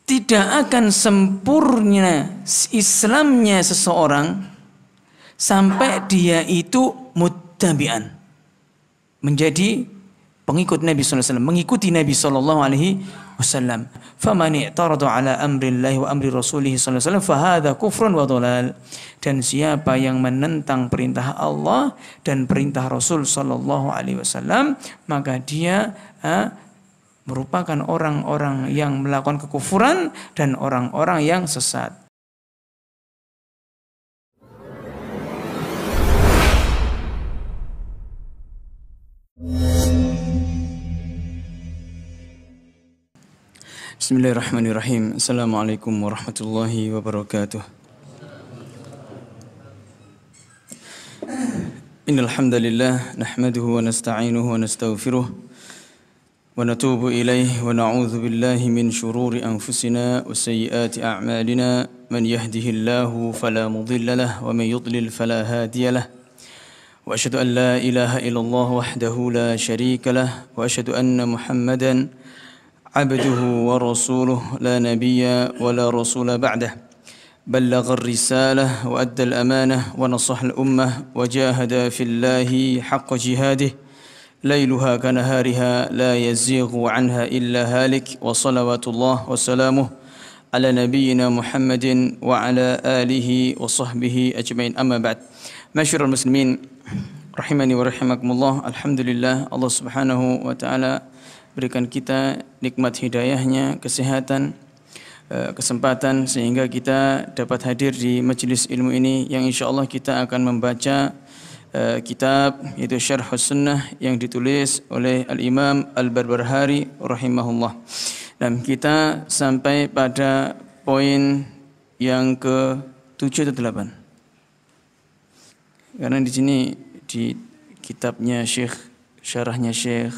tidak akan sempurna Islamnya seseorang sampai dia itu muttabi'an, menjadi pengikut Nabi sallallahu alaihi wasallam, mengikuti Nabi sallallahu alaihi wasallam. Faman i'tarada ala amrillahi wa amri rasulih sallallahu alaihi wasallam fahadha kufrun wa dhalal. Dan siapa yang menentang perintah Allah dan perintah Rasul sallallahu alaihi wasallam, maka dia merupakan orang-orang yang melakukan kekufuran dan orang-orang yang sesat. Bismillahirrahmanirrahim. Assalamualaikum warahmatullahi wabarakatuh. Innal hamdalillah nahmaduhu wa nasta'inuhu wa nastaghfiruh wa natubu ilayhi wa na'udzu billahi min shururi anfusina wa sayyiati a'malina. Man yahdihillahu fala mudilla lahu wa man yudlil fala hadiya lahu. Wa asyhadu an la ilaha illallah wahdahu la syarika lahu wa asyhadu anna Muhammadan abduhu wa rasuluh la nabiyya wa la rasula ba'dah. بلغ الرسالة وأدى الأمانة ونصح الأمة وجاهد في الله حق جهاده ليلها كنهارها لا يزيغ عنها إلا هالك وصلوات الله وسلامه على نبينا محمد وعلى آله وصحبه أجمعين. أما بعد. معاشر المسلمين rahimani wa rahimakumullah. Alhamdulillah, Allah Subhanahu wa taala berikan kita nikmat hidayahnya, kesehatan, kesempatan sehingga kita dapat hadir di majelis ilmu ini yang insyaallah kita akan membaca kitab yaitu Syarhus Sunnah yang ditulis oleh Al-Imam Al-Barbahari rahimahullah. Dan kita sampai pada poin yang ke-7 atau 8. Karena di sini di kitabnya Syekh, syarahnya Syekh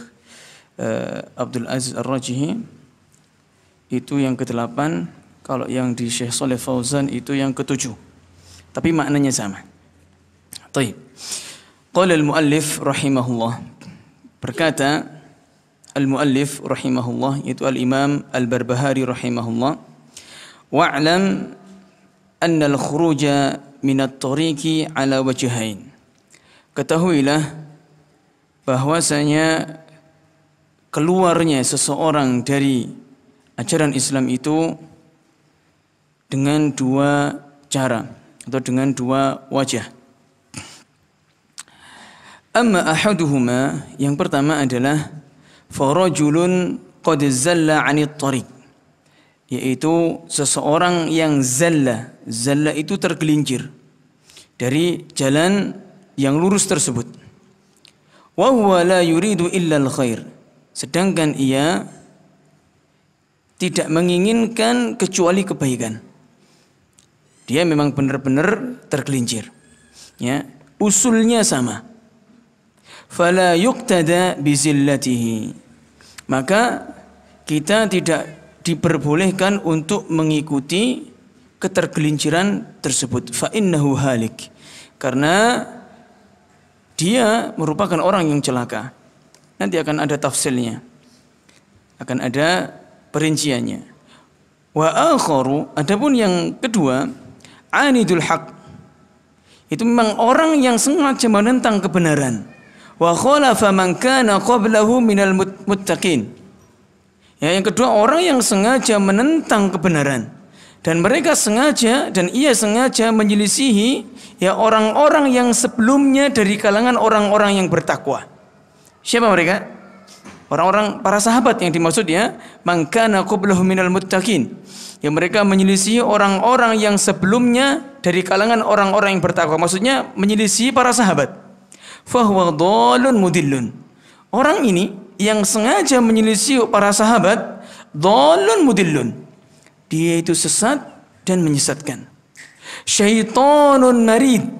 Abdul Aziz Ar-Rajihi itu yang ke-8, kalau yang di Syekh Shalih Fauzan itu yang ke-7. Tapi maknanya sama. Baik. Qala al-muallif rahimahullah. Berkata al-muallif rahimahullah yaitu al-Imam Al-Barbahari rahimahullah, wa'lam anna al-khuruja min at-tariqi ala wajhain. Ketahuilah bahwasanya keluarnya seseorang dari ajaran Islam itu dengan dua cara atau dengan dua wajah. Amma ahaduhuma, yang pertama adalah farajulun qad zalla 'anit tariq, yaitu seseorang yang zalla itu tergelincir dari jalan yang lurus tersebut. Wa huwa la yuridu illa al-khair, sedangkan ia tidak menginginkan kecuali kebaikan. Dia memang benar-benar tergelincir. Ya, usulnya sama. Fala yuqtada bizillatihi. Maka kita tidak diperbolehkan untuk mengikuti ketergelinciran tersebut. Fa innahu halik. Karena dia merupakan orang yang celaka. Nanti akan ada tafsilnya. Akan ada perinciannya. Wa akharu, adapun yang kedua, anidul haq, itu memang orang yang sengaja menentang kebenaran. Wa khalafa man kana qablahu minal muttaqin. Ya, yang kedua orang yang sengaja menentang kebenaran dan mereka sengaja dan ia sengaja menyelisihi ya orang-orang yang sebelumnya dari kalangan orang-orang yang bertakwa. Siapa mereka? Orang-orang para sahabat yang dimaksud ya, man kana qablahu minal muttaqin. Yang mereka menyelisih orang-orang yang sebelumnya dari kalangan orang-orang yang bertakwa. Maksudnya menyelisih para sahabat. Fahuwa dhalun mudillun. Orang ini yang sengaja menyelisih para sahabat, dhalun mudillun. Dia itu sesat dan menyesatkan. Syaitanun marid.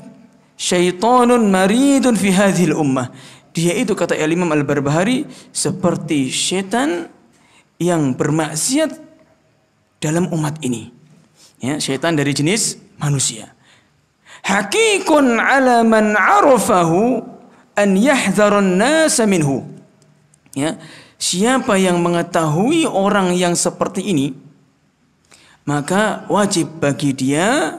Syaitanun maridun fi hadhil ummah. Dia itu, kata Imam Al-Barbahari, seperti setan yang bermaksiat dalam umat ini. Ya, setan dari jenis manusia. Hakikun ala man arafahu an yahdharun nasa minhu. Ya, siapa yang mengetahui orang yang seperti ini, maka wajib bagi dia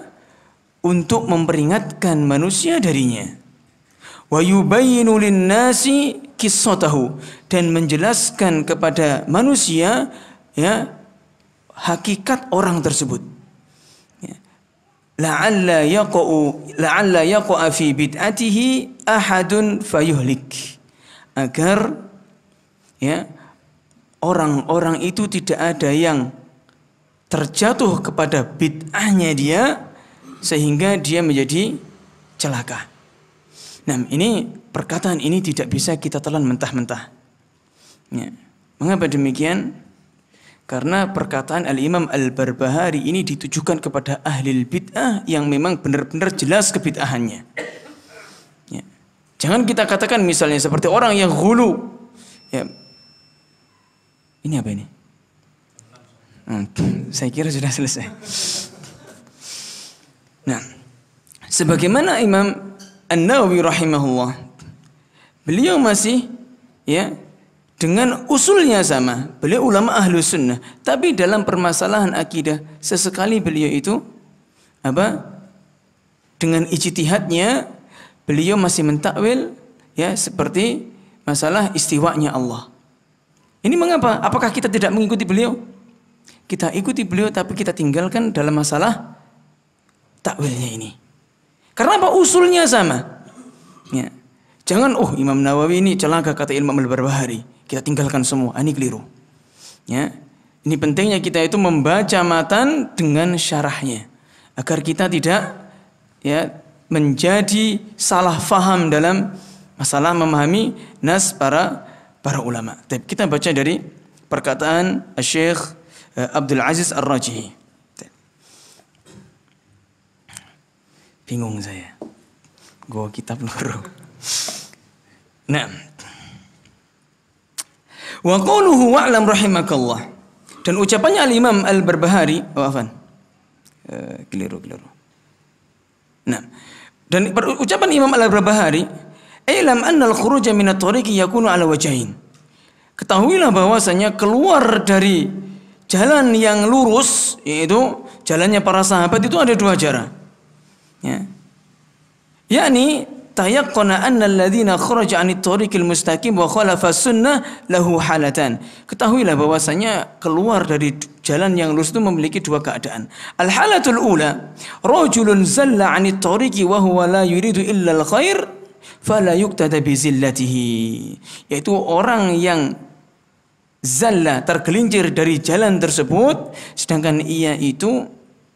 untuk memperingatkan manusia darinya. Wa yubayyinu lin-nasi qissatahu, dan menjelaskan kepada manusia ya hakikat orang tersebut. Ya. La'alla yaqa'a fi bid'atihi ahadun fayuhlik. Agar ya orang-orang itu tidak ada yang terjatuh kepada bid'ahnya dia sehingga dia menjadi celaka. Nah, ini perkataan ini tidak bisa kita telan mentah-mentah. Ya. Mengapa demikian? Karena perkataan Al-Imam Al-Barbahari ini ditujukan kepada ahli bid'ah yang memang benar-benar jelas kebid'ahannya. Ya. Jangan kita katakan misalnya seperti orang yang ghulu. Ya. Ini apa ini? Saya kira sudah selesai. Nah, sebagaimana Imam An-Nawawi rahimahullah, beliau masih ya dengan usulnya sama. Beliau ulama ahlu sunnah, tapi dalam permasalahan akidah sesekali beliau itu dengan ijtihadnya beliau masih mentakwil ya seperti masalah istiwanya Allah. Ini mengapa? Apakah kita tidak mengikuti beliau? Kita ikuti beliau tapi kita tinggalkan dalam masalah takwilnya ini. Karena apa? Usulnya sama. Ya. Jangan Imam Nawawi ini celaka kata Imam Al-Barbahari. Kita tinggalkan semua. Ini keliru. Ya. Ini pentingnya kita itu membaca matan dengan syarahnya agar kita tidak ya menjadi salah faham dalam masalah memahami nas para ulama. Kita baca dari perkataan Syekh Abdul Aziz Ar-Rajihi. Bingung saya. Gua kitab loro. Nah. Wa qawluhu wa'lam rahimakallah. Dan ucapannya Al-Imam Al-Barbahari, keliru. Nah, dan ucapan Imam Al-Barbahari, "Ilam anna al-khuruja min at-tariqi yakunu ala wajhain." Ketahuilah bahwasanya keluar dari jalan yang lurus, yaitu jalannya para sahabat, itu ada dua cara. Ya. Yakni tayaqqana anna alladhina kharaja 'anit tariqil mustaqim wa khalafa sunnah lahu halatan. Ketahuilah bahwasanya keluar dari jalan yang lurus itu memiliki dua keadaan. Al-halatul ula, rajulun zalla 'anit tariqi wa huwa la yuridu illa al-khair fala yuqtada bi zillatihi. Yaitu orang yang zalla, tergelincir dari jalan tersebut sedangkan ia itu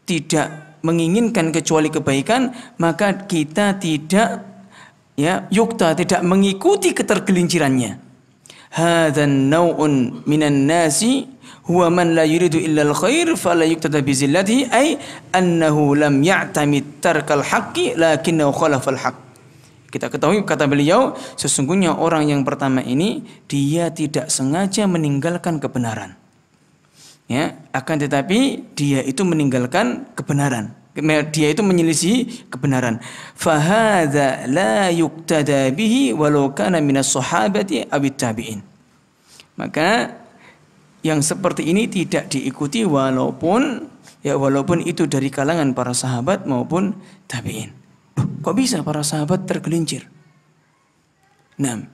tidak menginginkan kecuali kebaikan, maka kita tidak tidak mengikuti ketergelincirannya. Hadzan naw'un minan nasi huwa man la yuridu illa al-khair fala yuqtada bi zillatihi, ay annahu lam ya'tamid tarkal haqqi lakinnahu khalafa al-haqq. Kita ketahui kata beliau, sesungguhnya orang yang pertama ini dia tidak sengaja meninggalkan kebenaran. Ya, akan tetapi dia itu meninggalkan kebenaran. Dia itu menyelisih kebenaran. Fahadza la yuqtada bihi walau kana minas sahabati awit tabi'in. Maka yang seperti ini tidak diikuti walaupun itu dari kalangan para sahabat maupun tabi'in. Kok bisa para sahabat tergelincir? Nah,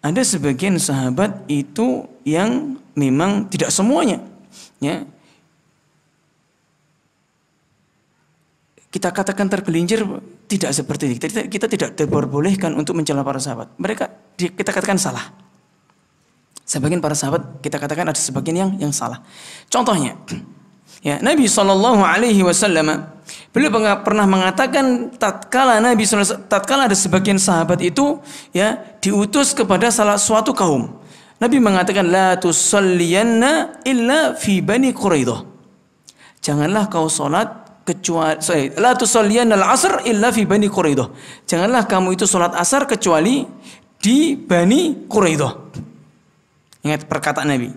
ada sebagian sahabat itu yang memang tidak semuanya, ya. Kita katakan tergelincir tidak seperti ini. Kita tidak diperbolehkan untuk mencela para sahabat. Mereka kita katakan salah. Sebagian para sahabat kita katakan ada sebagian yang salah. Contohnya, ya, Nabi SAW beliau pernah mengatakan tatkala ada sebagian sahabat itu ya diutus kepada salah suatu kaum. Nabi mengatakan la tusalliyanna illa fi Bani Quraidah. Janganlah kau salat kecuali la tusalliyanna al-'asr illa fi Bani Quraidah. Janganlah kamu itu salat asar kecuali di Bani Quraidah. Ingat perkataan Nabi.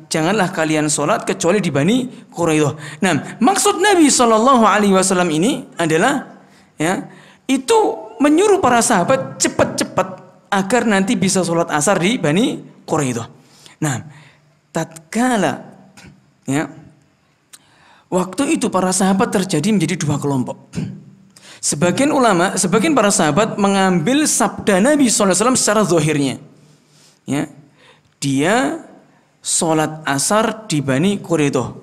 Janganlah kalian sholat kecuali di Bani Quraidah. Nah, maksud Nabi SAW ini adalah ya, itu menyuruh para sahabat cepat-cepat agar nanti bisa sholat asar di Bani Quraidah. Nah, tatkala Ya. Waktu itu para sahabat terjadi menjadi dua kelompok. Sebagian ulama, sebagian para sahabat mengambil sabda Nabi SAW secara zahirnya. Ya. Dia sholat asar di Bani Quraidah.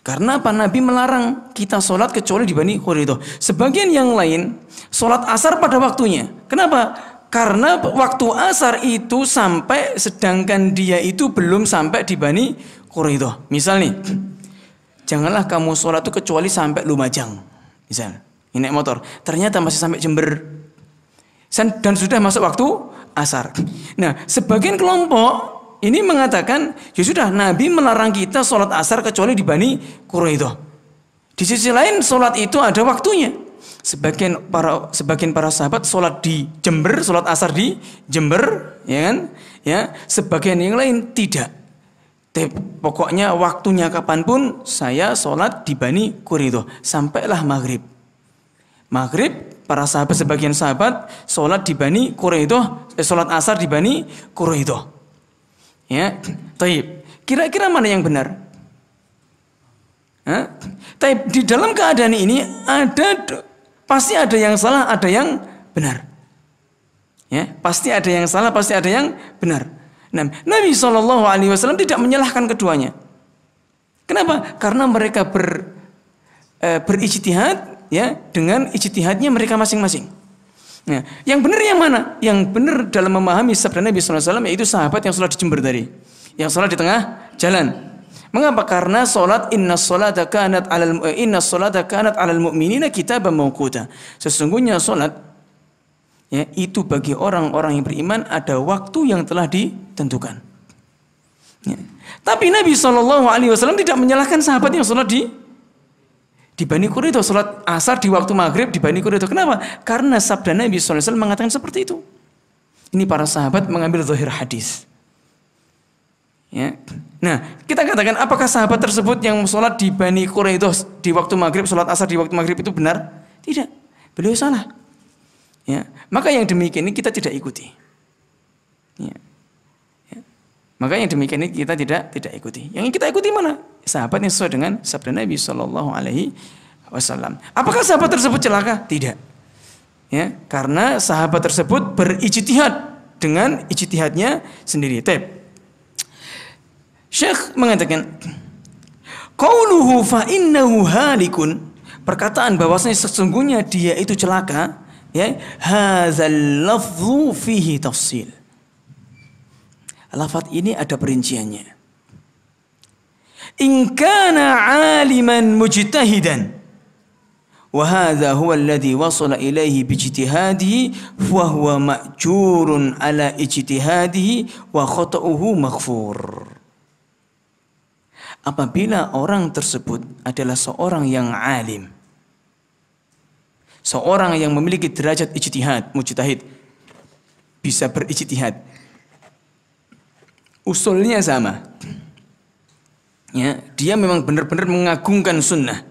Karena apa? Nabi melarang kita sholat kecuali di Bani Quraidah. Sebagian yang lain sholat asar pada waktunya. Kenapa? Karena waktu asar itu sampai sedangkan dia itu belum sampai di Bani Quraidah. Misal nih, janganlah kamu sholat itu kecuali sampai Lumajang. Misal, ini naik motor, ternyata masih sampai Jember dan sudah masuk waktu asar. Nah, sebagian kelompok ini mengatakan, ya sudah, Nabi melarang kita sholat asar kecuali di Bani Quraidah. Di sisi lain, sholat itu ada waktunya. Sebagian para sahabat sholat di Jember, sholat asar di Jember, ya kan? Ya, sebagian yang lain tidak. Pokoknya waktunya kapanpun saya sholat di Bani Quraidah. Sampailah maghrib. Maghrib, para sahabat, sebagian sahabat sholat di Bani Quraidah, sholat asar di Bani Quraidah. Ya, taib. Kira-kira mana yang benar? Taib, di dalam keadaan ini pasti ada yang salah, ada yang benar. Ya, pasti ada yang salah, pasti ada yang benar. Nah, Nabi SAW tidak menyalahkan keduanya. Kenapa? Karena mereka berijtihad, ya, dengan ijtihadnya mereka masing-masing. Nah, yang benar yang mana? Yang benar dalam memahami sabda Nabi SAW yaitu sahabat yang sholat di Jember tadi, yang sholat di tengah jalan. Mengapa? Karena sholat inna sholata kanat alal mu'minina kitaban mawquta. Sesungguhnya sholat, ya, itu bagi orang-orang yang beriman ada waktu yang telah ditentukan. Ya. Tapi Nabi SAW tidak menyalahkan sahabat yang sholat di Bani Quraidah, sholat asar di waktu maghrib di Bani Quraidah. Kenapa? Karena sabda Nabi SAW mengatakan seperti itu. Ini para sahabat mengambil zahir hadis. Ya. Nah, kita katakan apakah sahabat tersebut yang sholat di Bani Quraidah di waktu maghrib, sholat asar di waktu maghrib itu benar? Tidak. Beliau salah. Ya. Maka yang demikian ini kita tidak ikuti. Ya. Ya. Maka yang demikian ini kita tidak ikuti. Yang kita ikuti mana? Sahabat yang sesuai dengan sabda Nabi SAW. Apakah sahabat tersebut celaka? Tidak. Ya, karena sahabat tersebut berijtihad dengan ijtihadnya sendiri. Syekh mengatakan, qauluhu fa innahu halikun, perkataan bahwasanya sesungguhnya dia itu celaka, ya, hadzal lafzu fihi tafsil. Lafaz ini ada perinciannya. In kana 'aliman mujtahidan wa hadha huwa alladhi wasala ilaihi bi ijtihadihi fa huwa ma'jurun ala ijtihadihi wa khata'uhu maghfur. Apabila orang tersebut adalah seorang yang alim, seorang yang memiliki derajat ijtihad, mujtahid, bisa berijtihad, usulnya sama, ya, dia memang benar-benar mengagungkan sunnah,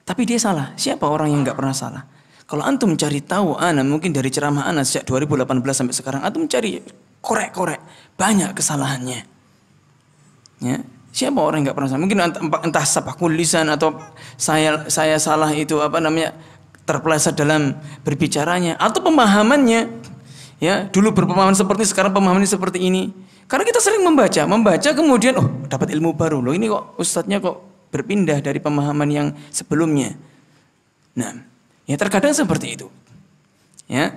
tapi dia salah. Siapa orang yang nggak pernah salah? Kalau antum cari tahu, mungkin dari ceramah ana sejak 2018 sampai sekarang, antum cari korek-korek, banyak kesalahannya. Ya, siapa orang yang nggak pernah salah? Mungkin entah sabakul lisan atau saya salah itu terpeleset dalam berbicaranya atau pemahamannya. Ya, dulu berpemahaman seperti sekarang pemahamannya seperti ini. Karena kita sering membaca kemudian dapat ilmu baru loh. Ini kok ustadznya kok berpindah dari pemahaman yang sebelumnya. Nah, ya terkadang seperti itu. Ya,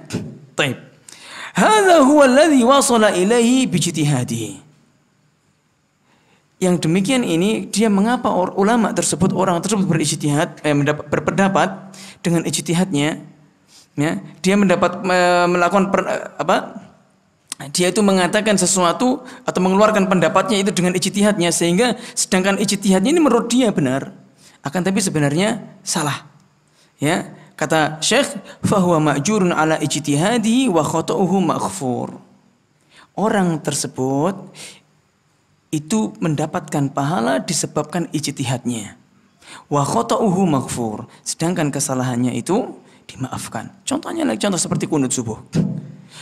taib. Hadza huwa alladhi wasala ilaihi bi ijtihadihi. Yang demikian ini dia mengapa ulama tersebut, orang tersebut berijtihad, berpendapat dengan ijtihadnya, ya, dia melakukan dia itu mengatakan sesuatu atau mengeluarkan pendapatnya itu dengan ijtihadnya, sehingga sedangkan ijtihadnya ini menurut dia benar, akan tapi sebenarnya salah. Ya, kata Syekh, fahuwa ma'jurun ala ijtihadihi wa khata'uhu maghfur. Orang tersebut itu mendapatkan pahala disebabkan ijtihadnya. Wa khata'uhu maghfur, sedangkan kesalahannya itu dimaafkan. Contohnya contoh seperti kunut subuh.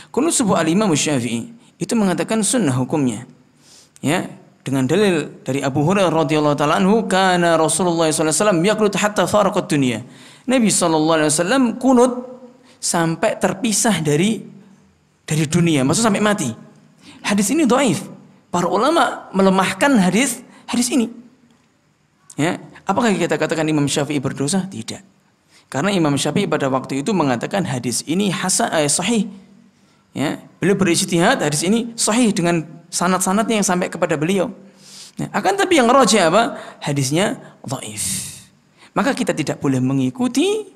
Kunut subuh al-Imam Syafi'i itu mengatakan sunnah hukumnya. Ya, dengan dalil dari Abu Hurairah radhiyallahu taala anhu, kana Rasulullah sallallahu alaihi wasallam yaqnut hatta faraqat dunya. Nabi sallallahu alaihi wasallam kunut sampai terpisah dari dunia, maksud sampai mati. Hadis ini dhaif. Para ulama melemahkan hadis ini. Ya, apakah kita katakan Imam Syafi'i berdosa? Tidak. Karena Imam Syafi'i pada waktu itu mengatakan hadis ini sahih. Ya, beliau berijtihad, hadis ini sahih dengan sanad-sanadnya yang sampai kepada beliau. Ya, akan tapi yang rajih apa? Hadisnya dhaif. Maka kita tidak boleh mengikuti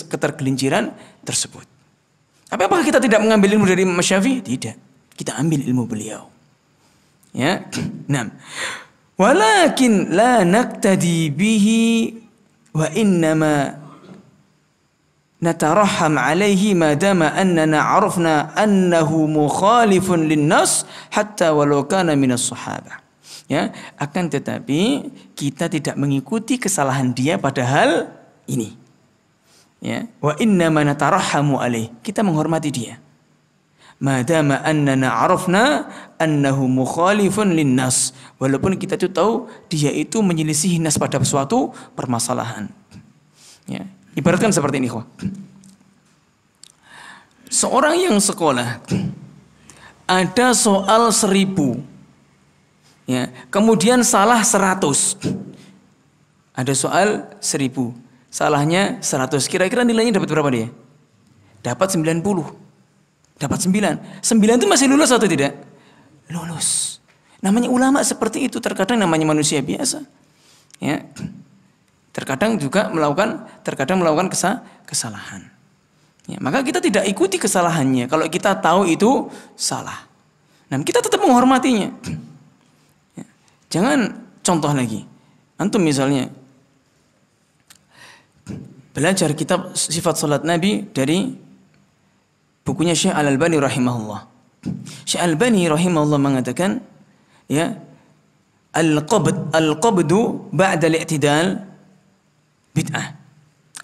ketergelinciran tersebut. Tapi apakah kita tidak mengambil ilmu dari Imam Syafi'i? Tidak. Kita ambil ilmu beliau. Ya. Nah. Walakin la naqtadi bihi wa innama natarahham alaihi ma dama annana arafna annahu mukhalifun linnas hatta walau kana minas sahabah. Ya, akan tetapi kita tidak mengikuti kesalahan dia padahal ini. Ya, wa inna ma natarahhamu alaih. Kita menghormati dia. Madama annana arafna annahu mukhalifun linnas. Walaupun kita itu tahu dia itu menyelisihi nas pada suatu permasalahan. Ya, ibaratkan seperti ini, ikhwah. Seorang yang sekolah ada soal 1000. Ya, kemudian salah 100. Ada soal 1000, salahnya 100. Kira-kira nilainya dapat berapa dia? Dapat 90. Dapat 9. 9 itu masih lulus atau tidak? Lulus. Namanya ulama seperti itu, terkadang namanya manusia biasa. Ya. Terkadang melakukan kesalahan. Ya, maka kita tidak ikuti kesalahannya kalau kita tahu itu salah. Nah, kita tetap menghormatinya. Jangan contoh lagi. Antum misalnya belajar kitab sifat salat Nabi dari bukunya Syekh Al-Albani rahimahullah. Syekh Al-Albani rahimahullah mengatakan, ya, al-qabdu ba'da al-i'tidal bid'ah.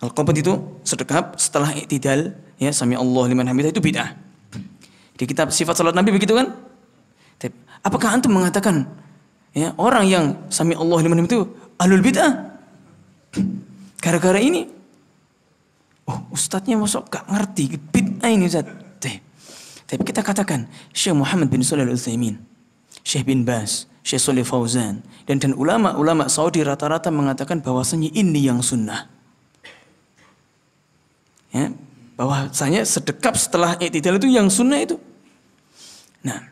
Al-qabd itu sedekap setelah i'tidal, ya, sami Allah liman hamidah, itu bid'ah. Di kitab sifat salat Nabi begitu kan? Apakah antum mengatakan, ya, orang yang sami Allah liman hamidah itu ahlul bid'ah? Gara-gara ini, oh, ustadznya masuk gak ngerti bid'ah ini, Ustaz. Tapi kita katakan Syekh Muhammad bin Shalih Al-Utsaimin, Syekh bin Baz, Syekh Shalih Fauzan, dan ulama-ulama Saudi rata-rata mengatakan bahwasanya ini yang sunnah. Ya, bahwasanya sedekap setelah i'tidal itu yang sunnah itu. Nah,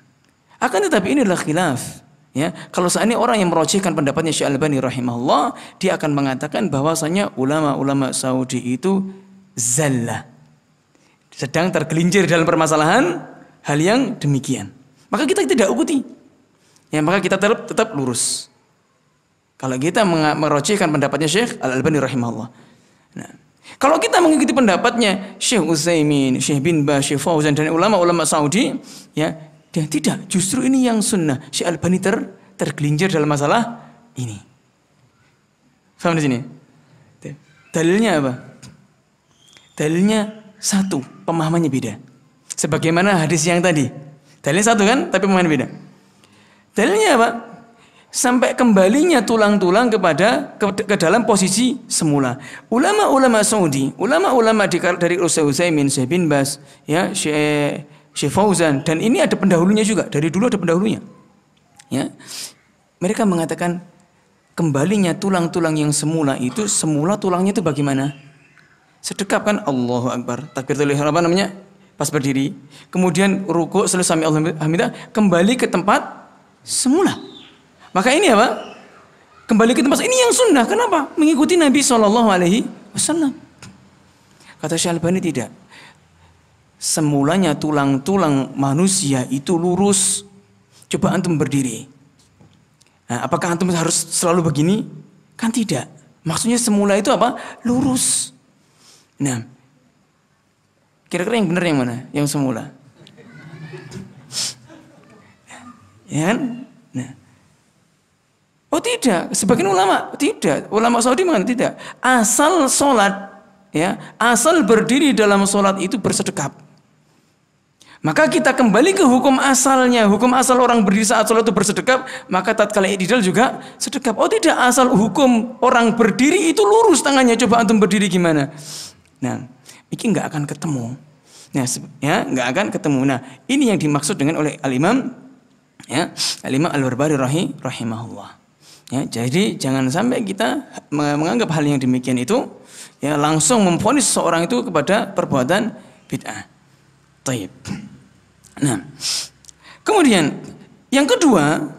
akan tetapi ini adalah khilaf. Ya, kalau seandainya orang yang merojihkan pendapatnya Syekh Al-Albani rahimahullah, dia akan mengatakan bahwasanya ulama-ulama Saudi itu zallah, sedang tergelincir dalam permasalahan hal yang demikian. Maka kita tidak ikuti. Ya, maka kita tetap lurus. Kalau kita merojihkan pendapatnya Syekh Al-Albani rahimahullah. Nah, kalau kita mengikuti pendapatnya Syekh Utsaimin, Syekh bin Baz, Syekh Fauzan, dan ulama-ulama Saudi, ya, dan tidak, justru ini yang sunnah. Syekh Al-Albani tergelincir dalam masalah ini. Faham di sini? Dalilnya apa? Dalilnya satu, pemahamannya beda. Sebagaimana hadis yang tadi. Dalilnya satu kan, tapi pemahamannya beda. Dalilnya apa? Sampai kembalinya tulang-tulang ke dalam posisi semula. Ulama-ulama Saudi, ulama-ulama dari Utsaimin, Syekh bin Baz, ya, Syekh Fauzan, dan ini ada pendahulunya juga, dari dulu ada pendahulunya. Ya. Mereka mengatakan kembalinya tulang-tulang yang semula itu, semula tulangnya itu bagaimana? Sedekap kan, Allahu Akbar, takbiratul ihram, apa namanya? Pas berdiri. Kemudian rukuk, selesai sami Allahu hamidah, kembali ke tempat semula. Maka ini apa? Kembali ke tempat ini yang sunnah. Kenapa? Mengikuti Nabi SAW. Kata Syekh Al-Albani tidak. Semulanya tulang-tulang manusia itu lurus. Coba antum berdiri. Nah, apakah antum harus selalu begini? Kan tidak. Maksudnya semula itu apa? Lurus. Nah, kira-kira yang benar yang mana? Yang semula. Ya kan? Nah. Oh tidak, sebagian ulama tidak. Ulama Saudi mengatakan tidak. Asal sholat, ya, asal berdiri dalam sholat itu bersedekap. Maka kita kembali ke hukum asalnya. Hukum asal orang berdiri saat sholat itu bersedekap, maka tatkala i'tidal juga sedekap. Oh tidak, asal hukum orang berdiri itu lurus tangannya. Coba antum berdiri gimana? Nah, ini nggak akan ketemu. Nah, ya nggak akan ketemu. Nah, ini yang dimaksud dengan oleh al-Imam, ya, al-Imam Al-Barbahari rahimahullah. Ya, jadi jangan sampai kita menganggap hal yang demikian itu, ya, langsung memvonis seorang itu kepada perbuatan bid'ah. Taib. Nah, kemudian yang kedua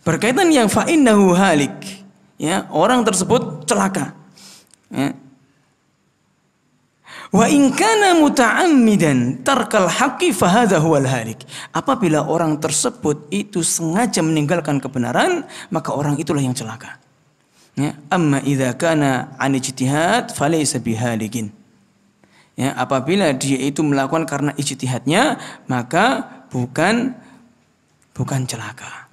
berkaitan yang fa'innahu halik, ya, orang tersebut celaka. Ya. Wa in kana muta'ammidan tarkal haqqi fa hadza huwal halik. Apabila orang tersebut itu sengaja meninggalkan kebenaran, maka orang itulah yang celaka. Ya, amma idza kana an ijtihad falaysa bihalikin. Ya, apabila dia itu melakukan karena ijtihadnya, maka bukan celaka.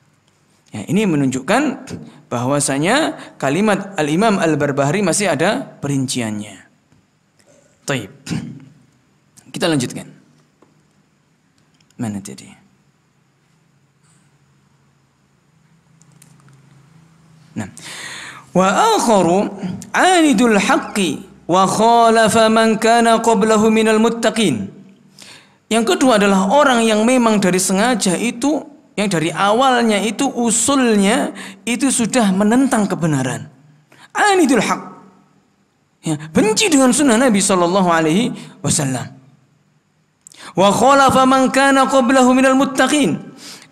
Ya, ini menunjukkan bahwasanya kalimat Al-Imam Al-Barbahari masih ada perinciannya. Taib. Kita lanjutkan. Mana tadi? Nah, wa akharu 'anidul haqqi wa khalafa man kana qablahu minal muttaqin. Yang kedua adalah orang yang memang dari sengaja itu, yang dari awalnya itu usulnya itu sudah menentang kebenaran. Anidul haq. Ya, benci dengan sunnah Nabi sallallahu alaihi wasallam. Wa khalafa man kana qablahu minal muttaqin.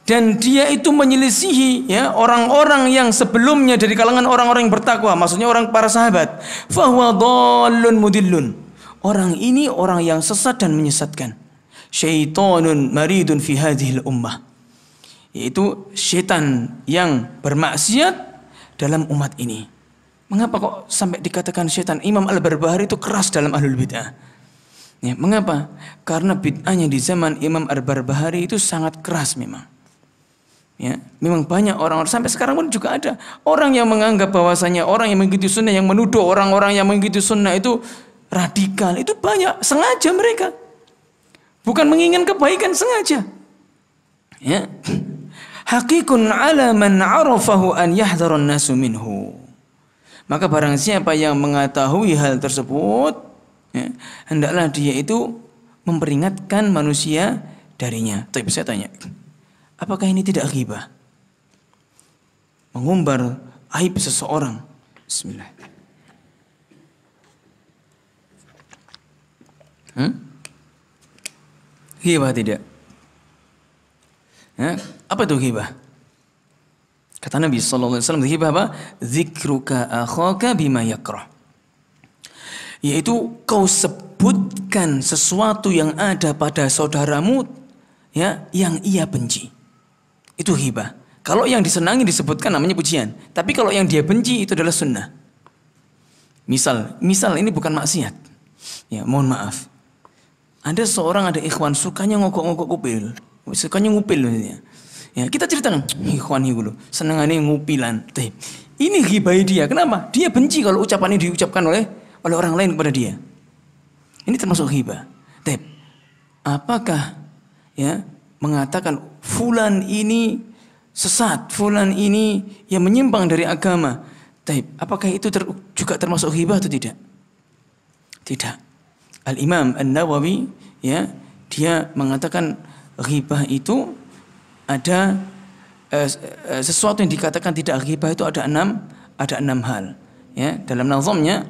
Dan dia itu menyelisihi, ya, orang-orang yang sebelumnya dari kalangan orang-orang yang bertakwa, maksudnya orang para sahabat. Fahuwa dhallun mudillun. Orang ini orang yang sesat dan menyesatkan. Syaitanun maridun fi hadhil ummah. Yaitu syaitan yang bermaksiat dalam umat ini. Mengapa kok sampai dikatakan syaitan? Imam Al-Barbahari itu keras dalam ahlul bid'ah. Ya, mengapa? Karena bid'ahnya di zaman Imam Al-Barbahari itu sangat keras memang. Ya, memang banyak orang-orang sampai sekarang pun juga ada orang yang menganggap bahwasanya orang yang mengikuti sunnah, yang menuduh orang-orang yang mengikuti sunnah itu radikal, itu banyak, sengaja mereka, bukan menginginkan kebaikan, sengaja. Ya, haqiqun ala man arafahu an yahdharun nasu minhu. Maka barang siapa yang mengetahui hal tersebut, ya, hendaklah dia itu memperingatkan manusia darinya. Tapi saya tanya, apakah ini tidak ghibah? Mengumbar aib seseorang. Bismillah. Ghibah tidak? Ya, apa itu ghibah? Kata Nabi sallallahu alaihi wasallam, ghibah apa? Dzikruka akhaka bima yakrah. Yaitu kau sebutkan sesuatu yang ada pada saudaramu, ya, yang ia benci. Itu ghibah. Kalau yang disenangi disebutkan namanya pujian. Tapi kalau yang dia benci itu adalah sunnah. Misal ini bukan maksiat. Ya, mohon maaf. Ada ikhwan sukanya ngokok-ngokok kupil. Sukanya ngupil. Ya, kita ceritakan, ikhwan itu senangannya ngupilan. Ini ghibah dia. Kenapa? Dia benci kalau ucapan ini diucapkan oleh orang lain kepada dia. Ini termasuk ghibah. Apakah, ya, mengatakan fulan ini sesat, fulan ini yang menyimpang dari agama. Apakah itu juga termasuk ghibah atau tidak? Tidak. Al-Imam An-Nawawi, ya, dia mengatakan ghibah itu ada sesuatu yang dikatakan tidak ghibah itu ada enam hal. Ya, dalam nazamnya,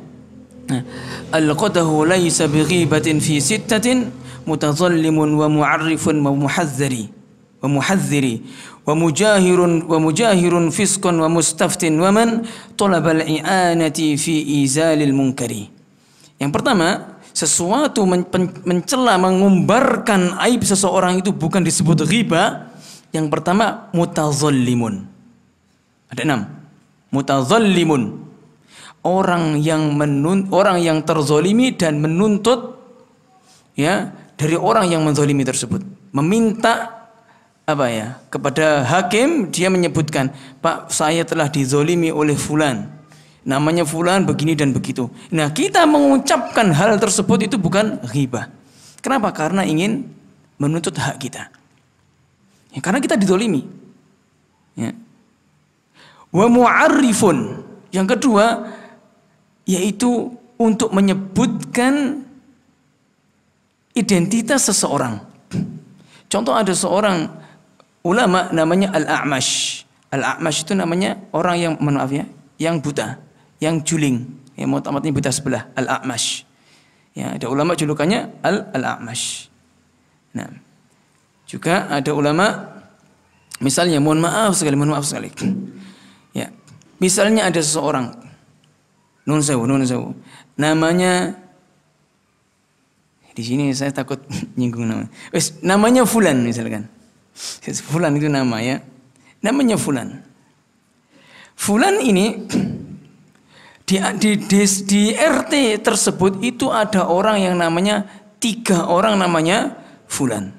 al-qadahu laysa bighibatin fi sittatin mutazallimun wa mu'arrifun wa muhadziri wa mujahirun fiskun wa mustaftin wa man talabal i'anati fi izalil munkari. Yang pertama, sesuatu mencela, mengumbarkan aib seseorang itu bukan disebut ghibah. Yang pertama, mutazallimun. Ada 6. Mutazallimun. Orang yang terzolimi dan menuntut, ya, dari orang yang menzolimi tersebut. Meminta kepada hakim, dia menyebutkan, Pak, saya telah dizolimi oleh fulan, namanya fulan begini dan begitu. Nah, kita mengucapkan hal tersebut itu bukan ghibah. Kenapa? Karena ingin menuntut hak kita. Ya, karena kita didolimi. Ya. Wa mu'arrifun. Yang kedua, yaitu untuk menyebutkan identitas seseorang. Contoh, ada seorang ulama namanya Al-A'mash. Al-A'mash itu namanya orang yang, maaf ya, yang buta, yang juling, yang tamatnya buta sebelah, Al-A'mash. Ya, ada ulama julukannya Al-A'mash. Nah, juga ada ulama, misalnya mohon maaf sekali. Ya, misalnya ada seseorang, nun sewu, namanya, di sini saya takut nyinggung nama. Namanya Fulan misalkan. Fulan itu nama ya. Namanya Fulan. Fulan ini di RT tersebut itu ada orang yang namanya 3 orang namanya Fulan.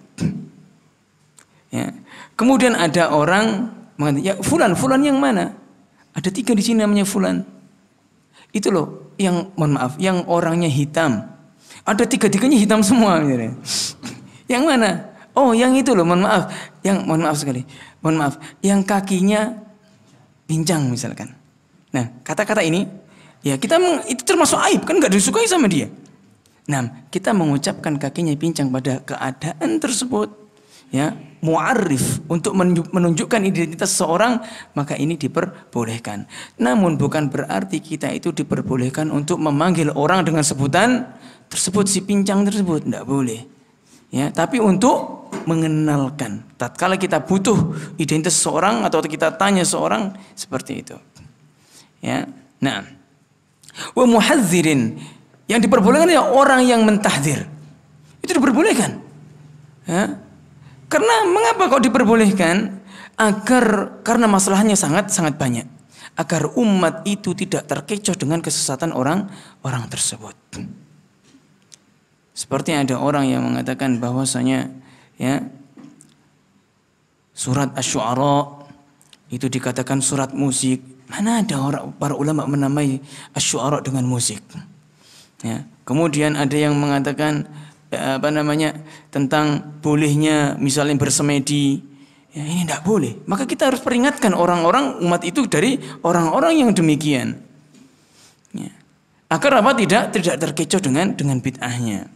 Ya. Kemudian ada orang mengatakan, ya Fulan yang mana? Ada 3 di sini namanya Fulan. Itu loh yang, mohon maaf, yang orangnya hitam. Ada 3-3-nya hitam semua. Yang mana? Oh, yang itu loh, mohon maaf. Mohon maaf sekali. Mohon maaf. Yang kakinya pincang misalkan. Nah, kata-kata ini, ya itu termasuk aib, kan nggak disukai sama dia. Nah, kita mengucapkan kakinya pincang pada keadaan tersebut, ya, mu'arrif, untuk menunjukkan identitas seseorang, maka ini diperbolehkan. Namun bukan berarti kita itu diperbolehkan untuk memanggil orang dengan sebutan tersebut, si pincang tersebut, tidak boleh. Ya, tapi untuk mengenalkan. Tatkala kita butuh identitas seseorang atau kita tanya seseorang, seperti itu. Ya, nah, wa muhadzirin, yang diperbolehkan adalah orang yang mentahdzir. Itu diperbolehkan. Ya. Karena mengapa kok diperbolehkan? Karena masalahnya sangat banyak. Agar umat itu tidak terkecoh dengan kesesatan orang tersebut. Seperti ada orang yang mengatakan bahwasanya, ya, surat Asy-Syu'ara itu dikatakan surat musik. Mana ada para ulama menamai Asy-Syu'ara dengan musik? Ya. Kemudian ada yang mengatakan tentang bolehnya misalnya bersemedi. Ya, ini tidak boleh. Maka kita harus peringatkan orang-orang umat itu dari orang-orang yang demikian. Ya. Agar apa? Tidak terkecoh dengan bid'ahnya.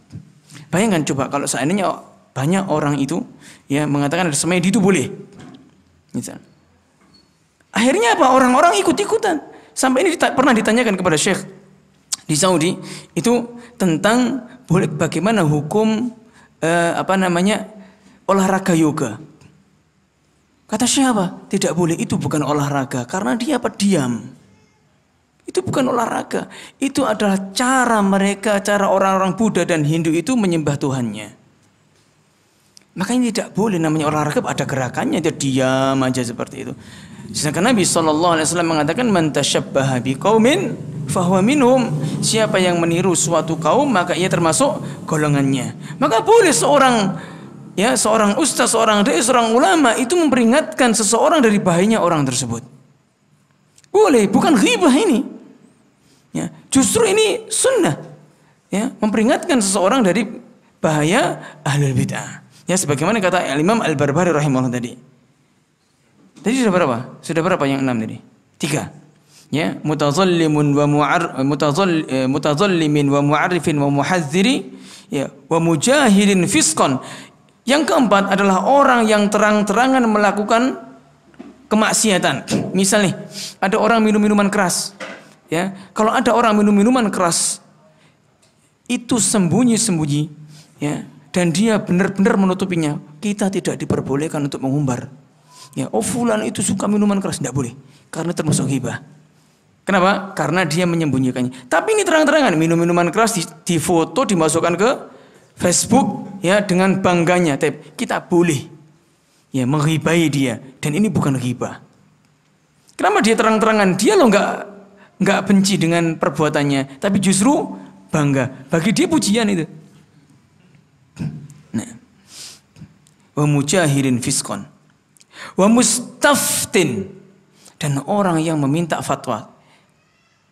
Bayangkan coba kalau seandainya banyak orang itu, ya, mengatakan semedi itu boleh. Misal. Akhirnya apa? Orang-orang ikut-ikutan. Sampai ini pernah ditanyakan kepada Syekh di Saudi itu tentang bagaimana hukum olahraga yoga. Kata siapa? Tidak boleh, itu bukan olahraga karena dia diam. Itu bukan olahraga. Itu adalah cara orang-orang Buddha dan Hindu itu menyembah Tuhannya. Makanya tidak boleh namanya olahraga, ada gerakannya, dia diam aja seperti itu. Sedangkan Nabi SAW mengatakan, man tasyabbaha biqaumin fahuwa minhum. Siapa yang meniru suatu kaum, maka ia termasuk golongannya. Maka boleh seorang ustaz, seorang dai, seorang ulama itu memperingatkan seseorang dari bahayanya orang tersebut. Boleh, bukan ghibah ini. Ya, justru ini sunnah. Ya, memperingatkan seseorang dari bahaya ahlul bid'ah. Ya, sebagaimana kata Imam Al-Barbahari rahimahullah tadi. Tadi sudah berapa? Sudah berapa yang 6 tadi? 3. Ya, mutazallimin wa mu'arrifin wa muhadziri, ya, wa mujahidin fisqan. Yang keempat adalah orang yang terang-terangan melakukan kemaksiatan. Misalnya ada orang minum minuman keras. Ya, kalau ada orang minum minuman keras itu sembunyi-sembunyi, ya, dan dia benar-benar menutupinya, kita tidak diperbolehkan untuk mengumbar. Ya, oh fulan itu suka minuman keras, tidak boleh, karena termasuk ghibah. Kenapa? Karena dia menyembunyikannya. Tapi ini terang-terangan minum minuman keras, difoto, dimasukkan ke Facebook, ya, dengan bangganya. Kita boleh, ya, menghibai dia, dan ini bukan ghibah. Kenapa dia terang-terangan? Dia loh nggak benci dengan perbuatannya, tapi justru bangga. Bagi dia pujian itu. Nah, wa mujahirin fiskon, wa mustaftin, dan orang yang meminta fatwa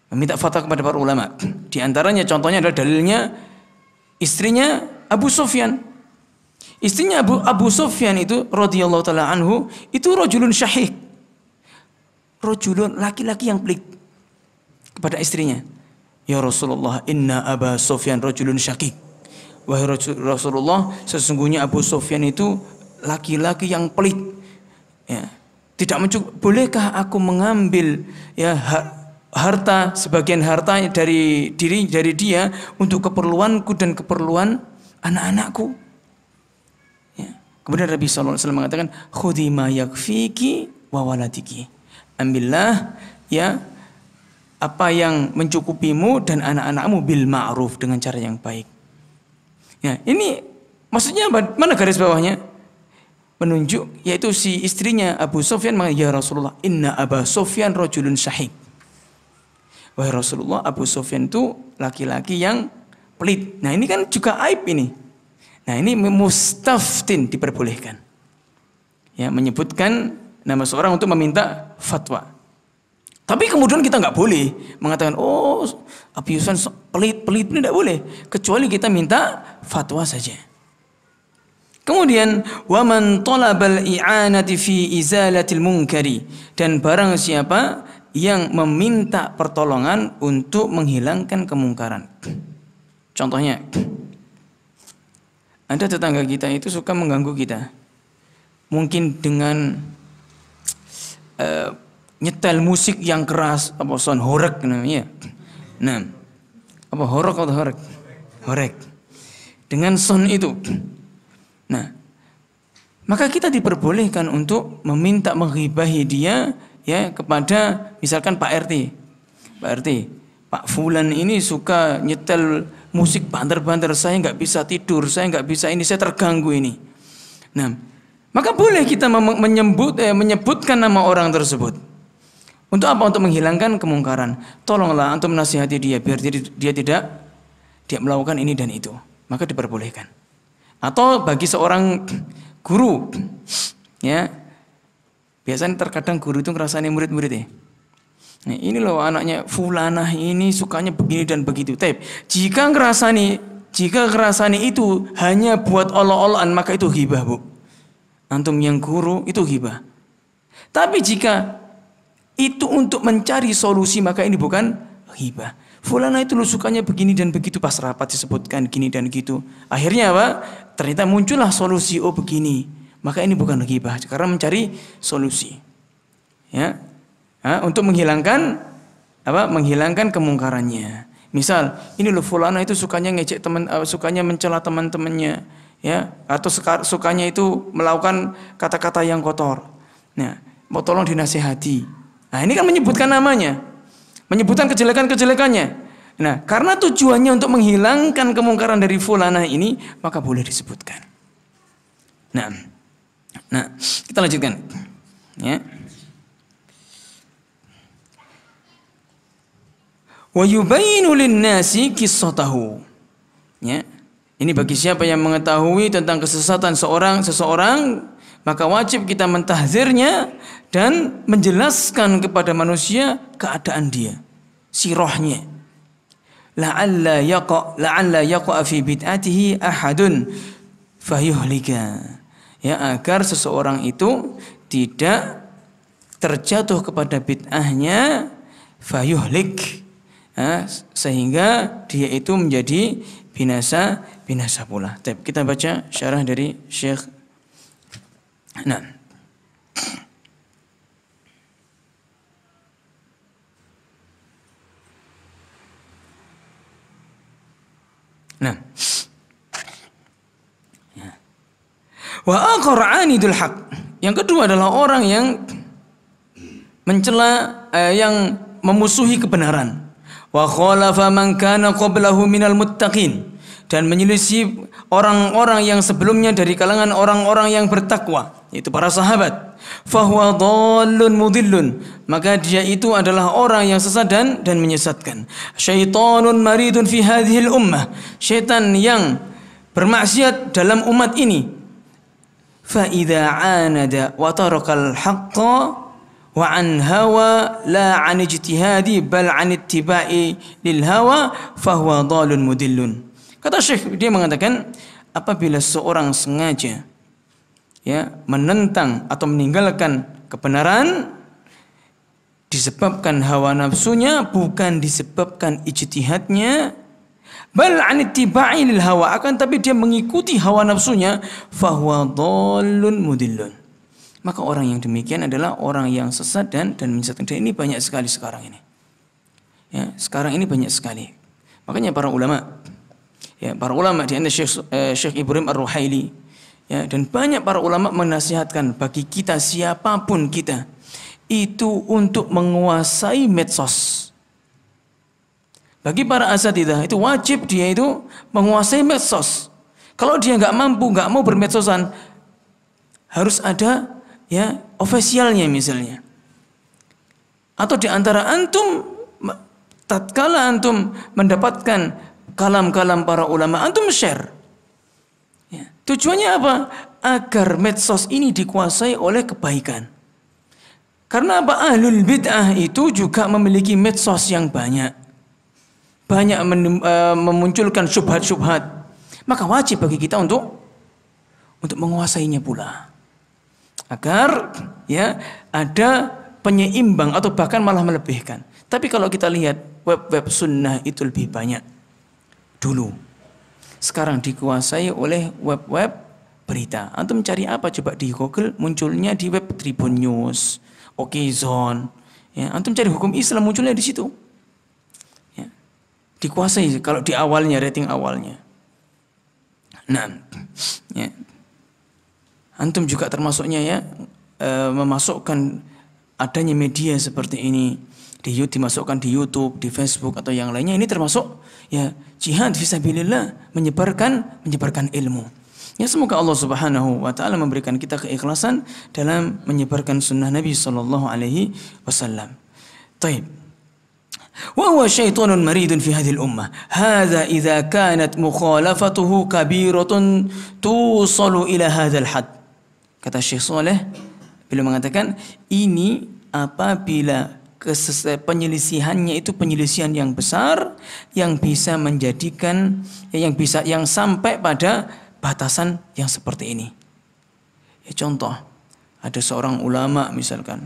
kepada para ulama. Di antaranya contohnya adalah dalilnya istrinya Abu Sufyan. Istrinya Abu Sufyan itu radhiyallahu taala anhu itu rajulun syahih. Rajulun, laki-laki yang pelit kepada istrinya. Ya Rasulullah, inna Aba Sufyan rajulun syakik. Wahai Rasulullah, sesungguhnya Abu Sufyan itu laki-laki yang pelit. Ya. Tidak bolehkah aku mengambil ya harta, sebagian harta dari dia untuk keperluanku dan keperluan anak-anakku? Ya. Kemudian Nabi sallallahu alaihi wasallam mengatakan, khudhi ma yakfiki wa waladiki. Ambillah ya apa yang mencukupimu dan anak-anakmu bil ma'ruf, dengan cara yang baik. Ya, ini maksudnya apa? Mana garis bawahnya? Menunjuk, yaitu si istrinya Abu Sufyan mengatakan, ya Rasulullah, inna Aba Sufyan rajulun syahik. Wahai Rasulullah, Abu Sufyan itu laki-laki yang pelit. Nah, ini kan juga aib ini. Nah, ini mustaftin, diperbolehkan. Ya, menyebutkan nama seorang untuk meminta fatwa. Tapi kemudian kita nggak boleh mengatakan, oh Abu Sufyan pelit ini tidak boleh, kecuali kita minta fatwa saja. Kemudian waman talabal i'anati fi izalatil munkari, dan barang siapa yang meminta pertolongan untuk menghilangkan kemungkaran. Contohnya, ada tetangga kita itu suka mengganggu kita, mungkin dengan nyetel musik yang keras, apa sound horek namanya. Nah, apa horek atau horek? Horek. Dengan sound itu. Nah, maka kita diperbolehkan untuk meminta menghibahi dia ya kepada misalkan Pak RT. Pak RT, Pak Fulan ini suka nyetel musik banter-banter, saya nggak bisa tidur, saya nggak bisa ini, saya terganggu ini. Nah, maka boleh kita menyebutkan nama orang tersebut. Untuk apa? Untuk menghilangkan kemungkaran. Tolonglah antum nasihati dia biar dia tidak melakukan ini dan itu. Maka diperbolehkan. Atau bagi seorang guru, ya, biasanya terkadang guru itu ngerasani murid-muridnya. Nah, ini loh anaknya fulanah ini sukanya begini dan begitu. Tapi jika ngerasani itu hanya buat olo-oloan, maka itu ghibah, Bu. Antum yang guru itu ghibah. Tapi jika itu untuk mencari solusi, maka ini bukan ghibah. Fulana itu lu sukanya begini dan begitu, pas rapat disebutkan gini dan gitu. Akhirnya apa? Ternyata muncullah solusi, oh begini. Maka ini bukan ghibah, karena mencari solusi. Ya. Untuk menghilangkan kemungkarannya. Misal, ini lo fulana itu sukanya ngejek sukanya mencela teman-temannya, ya, atau sukanya itu melakukan kata-kata yang kotor. Nah, mau tolong dinasihati. Nah, ini kan menyebutkan namanya, menyebutkan kejelekan-kejelekannya. Nah, karena tujuannya untuk menghilangkan kemungkaran dari fulana ini, maka boleh disebutkan. Nah, kita lanjutkan. Ya. Wa yubayinu lin-nasi qissatahu. Ya. Ini bagi siapa yang mengetahui tentang kesesatan seseorang, maka wajib kita mentahzirnya dan menjelaskan kepada manusia keadaan dia, sirahnya. La'alla yaqa fi bid'atihi ahadun fayuhlika. Ya, agar seseorang itu tidak terjatuh kepada bid'ahnya, fayuhlik. Sehingga dia itu menjadi binasa pula. Kita baca syarah dari Syekh. Nah, wa akhar anidul haq. Yang kedua adalah orang yang mencela, yang memusuhi kebenaran. Wa khalafa man kana qablahu minal muttaqin, dan menyelisih orang-orang yang sebelumnya dari kalangan orang-orang yang bertakwa, yaitu para sahabat. Fahuwa dhallun mudillun, maka dia itu adalah orang yang sesat dan menyesatkan. Syaitanun maridun fi hadhil ummah, syaitan yang bermaksiat dalam umat ini. Fa idza anada wa tarakal haqqa wa an hawa la an ijtihadi bal an ittiba'i lil hawa fahuwa dhalun mudillun. Kata Syekh, dia mengatakan apabila seorang sengaja menentang atau meninggalkan kebenaran disebabkan hawa nafsunya, bukan disebabkan ijtihadnya, bal an ittiba'i lil hawa, akan tapi dia mengikuti hawa nafsunya, fahuwa dhallun mudillun. Maka orang yang demikian adalah orang yang sesat dan menyesatkan. Dan ini banyak sekali sekarang ini. Sekarang ini banyak sekali. Makanya para ulama di antara Syekh Ibrahim Ar-Ruhaili dan banyak para ulama menasihatkan bagi kita, siapapun kita, itu untuk menguasai medsos. Bagi para asatidzah itu wajib dia itu menguasai medsos. Kalau dia nggak mampu, nggak mau bermedsosan, harus ada ofisialnya misalnya. Atau di antara antum, tatkala antum mendapatkan kalam-kalam para ulama, antum share. Tujuannya apa? Agar medsos ini dikuasai oleh kebaikan. Karena apa? Ahlul bid'ah itu juga memiliki medsos yang banyak memunculkan syubhat-syubhat. Maka wajib bagi kita untuk menguasainya pula, agar ada penyeimbang atau bahkan malah melebihkan. Tapi kalau kita lihat web-web sunnah itu lebih banyak dulu. Sekarang dikuasai oleh web-web berita. Antum mencari apa coba di Google, munculnya di web Tribun News, Okezone. Antum cari hukum Islam, munculnya di situ. Dikuasai kalau di awalnya, rating awalnya. Nah, antum juga termasuknya memasukkan adanya media seperti ini dimasukkan di YouTube, di Facebook atau yang lainnya. Ini termasuk jihad fisabilillah, menyebarkan ilmu. Semoga Allah Subhanahu wa taala memberikan kita keikhlasan dalam menyebarkan sunnah Nabi sallallahu alaihi wasallam. Baik. Wa huwa syaitanun maridun fi hadhihi al-ummah. Hadza idza kanat mukhalafatuhu kabiratun tusalu ila hadzal had. Kata Syekh Saleh beliau mengatakan, ini apabila penyelisihannya itu penyelisihan yang besar yang bisa menjadikan yang sampai pada batasan yang seperti ini. Contoh, ada seorang ulama misalkan,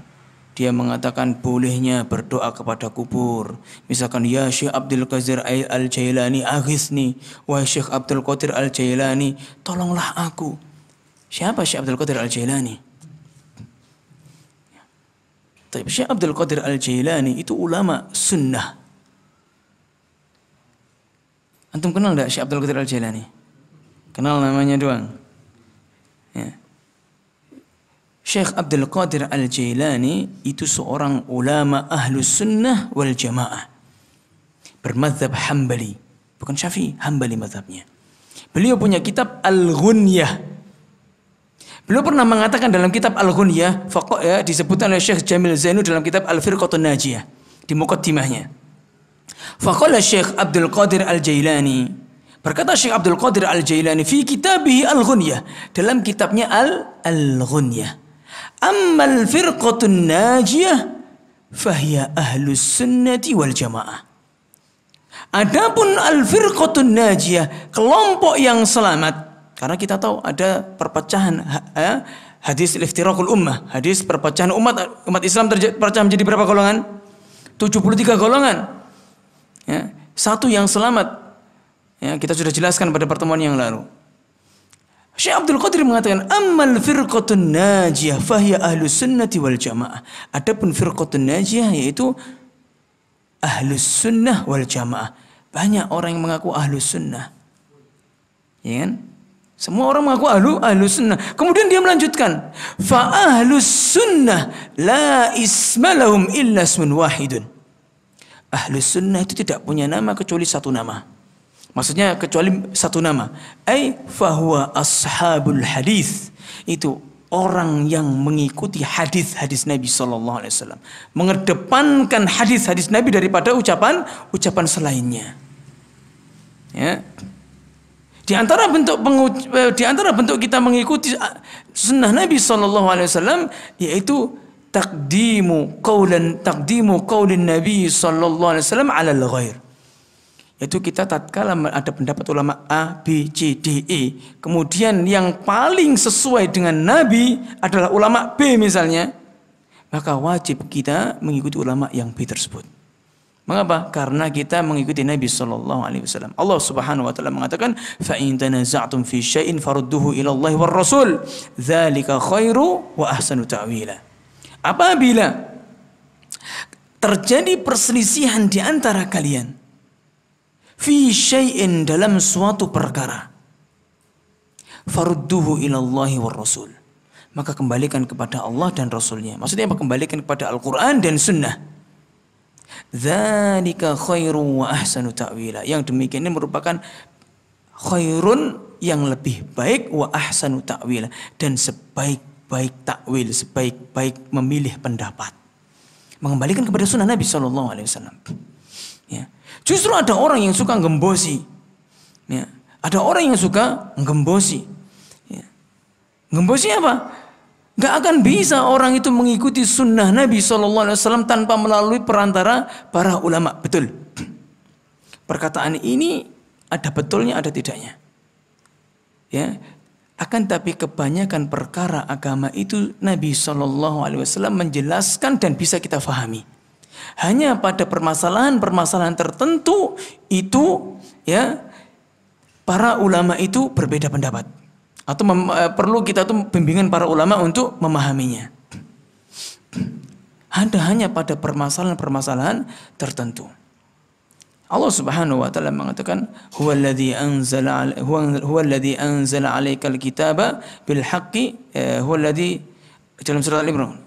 dia mengatakan bolehnya berdoa kepada kubur. Misalkan, ya Syekh Abdul Qadir Al-Jailani aghisni, wahai Syekh Abdul Qadir Al-Jailani, tolonglah aku. Siapa Syekh Abdul Qadir Al-Jailani? Syekh Abdul Qadir Al-Jailani itu ulama sunnah. Antum kenal enggak Syekh Abdul Qadir Al-Jailani? Kenal namanya doang. Syekh Abdul Qadir Al-Jailani itu seorang ulama ahlus sunnah wal jamaah, bermadzhab Hambali, bukan Syafi'i, Hambali mazhabnya. Beliau punya kitab Al-Ghunyah. Beliau pernah mengatakan dalam kitab Al-Ghunyah, disebutkan oleh Syekh Jamil Zainu dalam kitab Al-Firqatun Najiyah di muqaddimahnya. Faqala Syekh Abdul Qadir Al-Jailani, berkata Syekh Abdul Qadir Al-Jailani fi kitabihi Al-Ghunyah, dalam kitabnya Al-Ghunyah, ammal firqatun najiyah fahiya ahlus sunnati wal jamaah. Adapun al-firqatun najiyah, kelompok yang selamat. Karena kita tahu ada perpecahan hadis iftirakul ummah, hadis perpecahan umat Islam terpecah menjadi berapa golongan? 73 golongan. Satu yang selamat. Kita sudah jelaskan pada pertemuan yang lalu. Syekh Abdul Qadir mengatakan, ammal firqatun najiyah fahiya ahlus sunnati wal jamaah. Adapun firqatun najiyah yaitu ahlus sunnah wal jamaah. Banyak orang yang mengaku ahlus sunnah. Ya kan? Semua orang mengaku ahlus sunnah. Kemudian dia melanjutkan, fa ahlus sunnah la isma lahum illa ismun wahidun. Ahlus sunnah itu tidak punya nama kecuali satu nama. Maksudnya kecuali satu nama. Ai fahuwa ashabul hadis. Itu orang yang mengikuti hadis-hadis Nabi sallallahu alaihi wasallam. Mengedepankan hadis-hadis Nabi daripada ucapan selainnya. Di antara bentuk kita mengikuti sunnah Nabi sallallahu alaihi wasallam yaitu taqdimu qaulin Nabi sallallahu alaihi wasallam 'ala al-ghair. Yaitu kita tatkala ada pendapat ulama A, B, C, D, E, kemudian yang paling sesuai dengan Nabi adalah ulama B misalnya, maka wajib kita mengikuti ulama yang B tersebut. Mengapa? Karena kita mengikuti Nabi sallallahu alaihi wasallam. Allah Subhanahu wa taala mengatakan, "Fa in tanaza'tum fi syai'in farudduhu ila Allah war Rasul, dzalika khairu wa ahsanu ta'wila." Apabila terjadi perselisihan di antara kalian fi syai'in, dalam suatu perkara, farudduhu ilallahi war rasul, maka kembalikan kepada Allah dan Rasulnya. Maksudnya apa? Kembalikan kepada Al-Quran dan Sunnah. Dzalika khairu wa ahsanu ta'wila. Yang demikian ini merupakan khairun, yang lebih baik, wa ahsanu ta'wila, dan sebaik-baik takwil, sebaik-baik memilih pendapat. Mengembalikan kepada Sunnah Nabi sallallahu alaihi wasallam. Ya. Justru ada orang yang suka ngembosi, ya. Ada orang yang suka ngembosi, ya. Ngembosi apa? Gak akan bisa orang itu mengikuti sunnah Nabi SAW tanpa melalui perantara para ulama. Betul. Perkataan ini ada betulnya, ada tidaknya, ya. Akan tapi kebanyakan perkara agama itu Nabi SAW menjelaskan dan bisa kita fahami. Hanya pada permasalahan-permasalahan tertentu itu, ya, para ulama itu berbeda pendapat, atau perlu kita tuh bimbingan para ulama untuk memahaminya. Hanya pada permasalahan-permasalahan tertentu. Allah Subhanahu wa taala mengatakan, huwallazi anzala 'alaikal kitaba bil haqqi, huwallazi, dalam surat Al-Imran,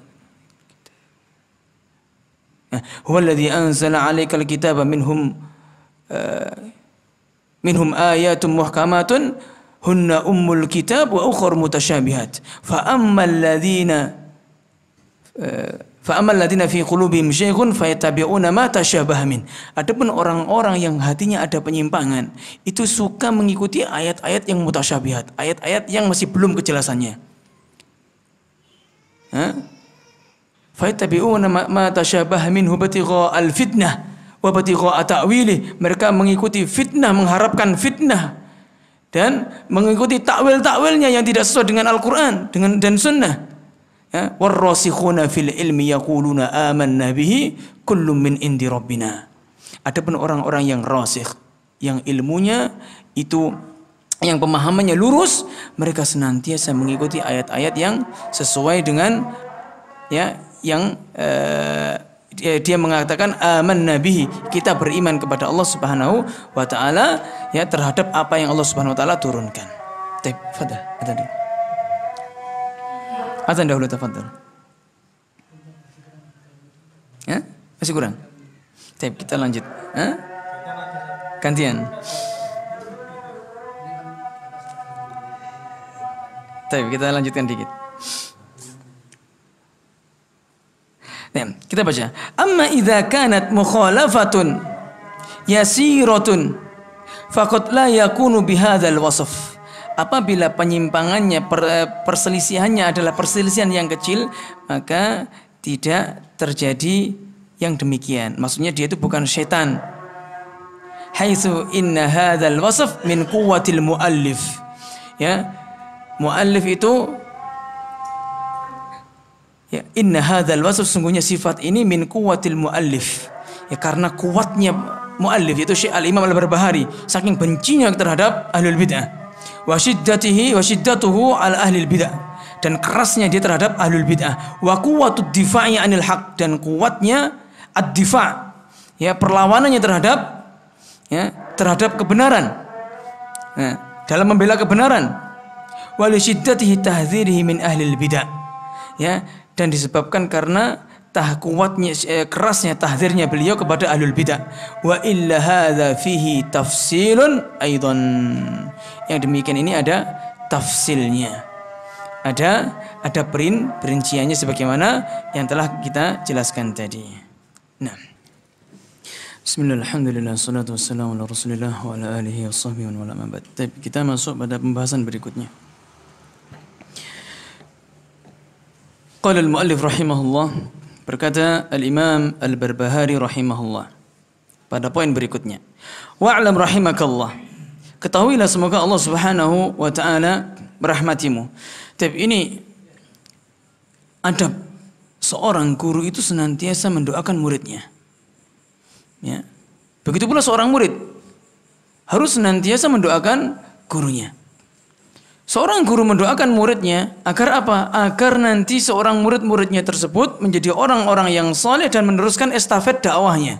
huwallazi anzala 'alaikal kitaba minhum ayatun muhkamatun hunna ummul kitab wa ukhra mutasyabihat fa ammal ladzina fi qulubihim syai'un fayattabi'una ma tasyabaha min. Adapun orang-orang yang hatinya ada penyimpangan, itu suka mengikuti ayat-ayat yang mutasyabihat, ayat-ayat yang masih belum kejelasannya. Fayattabi'una ma tasyabaha minhu batigha al-fitnah wa batigha ta'wilih. Mereka mengikuti fitnah, mengharapkan fitnah, dan mengikuti takwil-takwilnya yang tidak sesuai dengan Al-Qur'an dan Sunnah. Warrasikhuna fil ilmi yaquluna amanna bihi kullum min indi rabbina. Adapun orang-orang yang rasikh, yang ilmunya itu, yang pemahamannya lurus, mereka senantiasa mengikuti ayat-ayat yang sesuai dengan, ya, yang dia mengatakan amanna bihi, kita beriman kepada Allah Subhanahu wa taala, ya, terhadap apa yang Allah Subhanahu wa taala turunkan. Tafadhal, azan dahulu, tafadhal. Ya? Masih kurang? Kita lanjut. Gantian. Kita lanjutkan dikit. Nah, kita baca. Amma idza kanat mukhalafatun yasiratun faqad la yakunu bihadzal wasf. Apabila penyimpangannya, perselisihannya adalah perselisihan yang kecil, maka tidak terjadi yang demikian. Maksudnya dia itu bukan syaitan. Haitsu inna hadzal wasf min quwwatil muallif. Ya. Muallif itu, ya, inna hadzal wasf, sungguhnya sifat ini min quwwatil muallif. Ya, karena kuatnya muallif, yaitu Syekh Al-Imam Al-Barbahari, saking bencinya terhadap ahlul bid'ah. Wa syiddatuhu ala ahlil bid'ah, dan kerasnya dia terhadap ahlul bid'ah. Wa quwwatud difa'i anil haq, dan kuatnya ad-difa', ya, perlawanannya terhadap kebenaran, ya, dalam membela kebenaran. Wa li syiddatihi tahdzirihi min ahlil bid'ah, ya, dan disebabkan karena kerasnya tahdzirnya beliau kepada ahlul bidah. Wa illa hadza fihi tafsilun aidan. Yang demikian ini ada tafsilnya. Ada perinciannya sebagaimana yang telah kita jelaskan tadi. Nah. Bismillahirrahmanirrahim. Wassalatu wassalamu ala Rasulillah wa ala alihi washabbihi wa ala man. Kita masuk pada pembahasan berikutnya. Qala al-muallif rahimahullah, berkata Al-Imam Al-Barbahari rahimahullah pada poin berikutnya, Wa'lam rahimakallah. Ketahuilah semoga Allah Subhanahu wa taala merahmatimu. Tapi ini adab seorang guru itu senantiasa mendoakan muridnya. Ya. Begitu pula seorang murid harus senantiasa mendoakan gurunya. Seorang guru mendoakan muridnya agar apa? Agar nanti seorang murid-muridnya tersebut menjadi orang-orang yang saleh dan meneruskan estafet dakwahnya.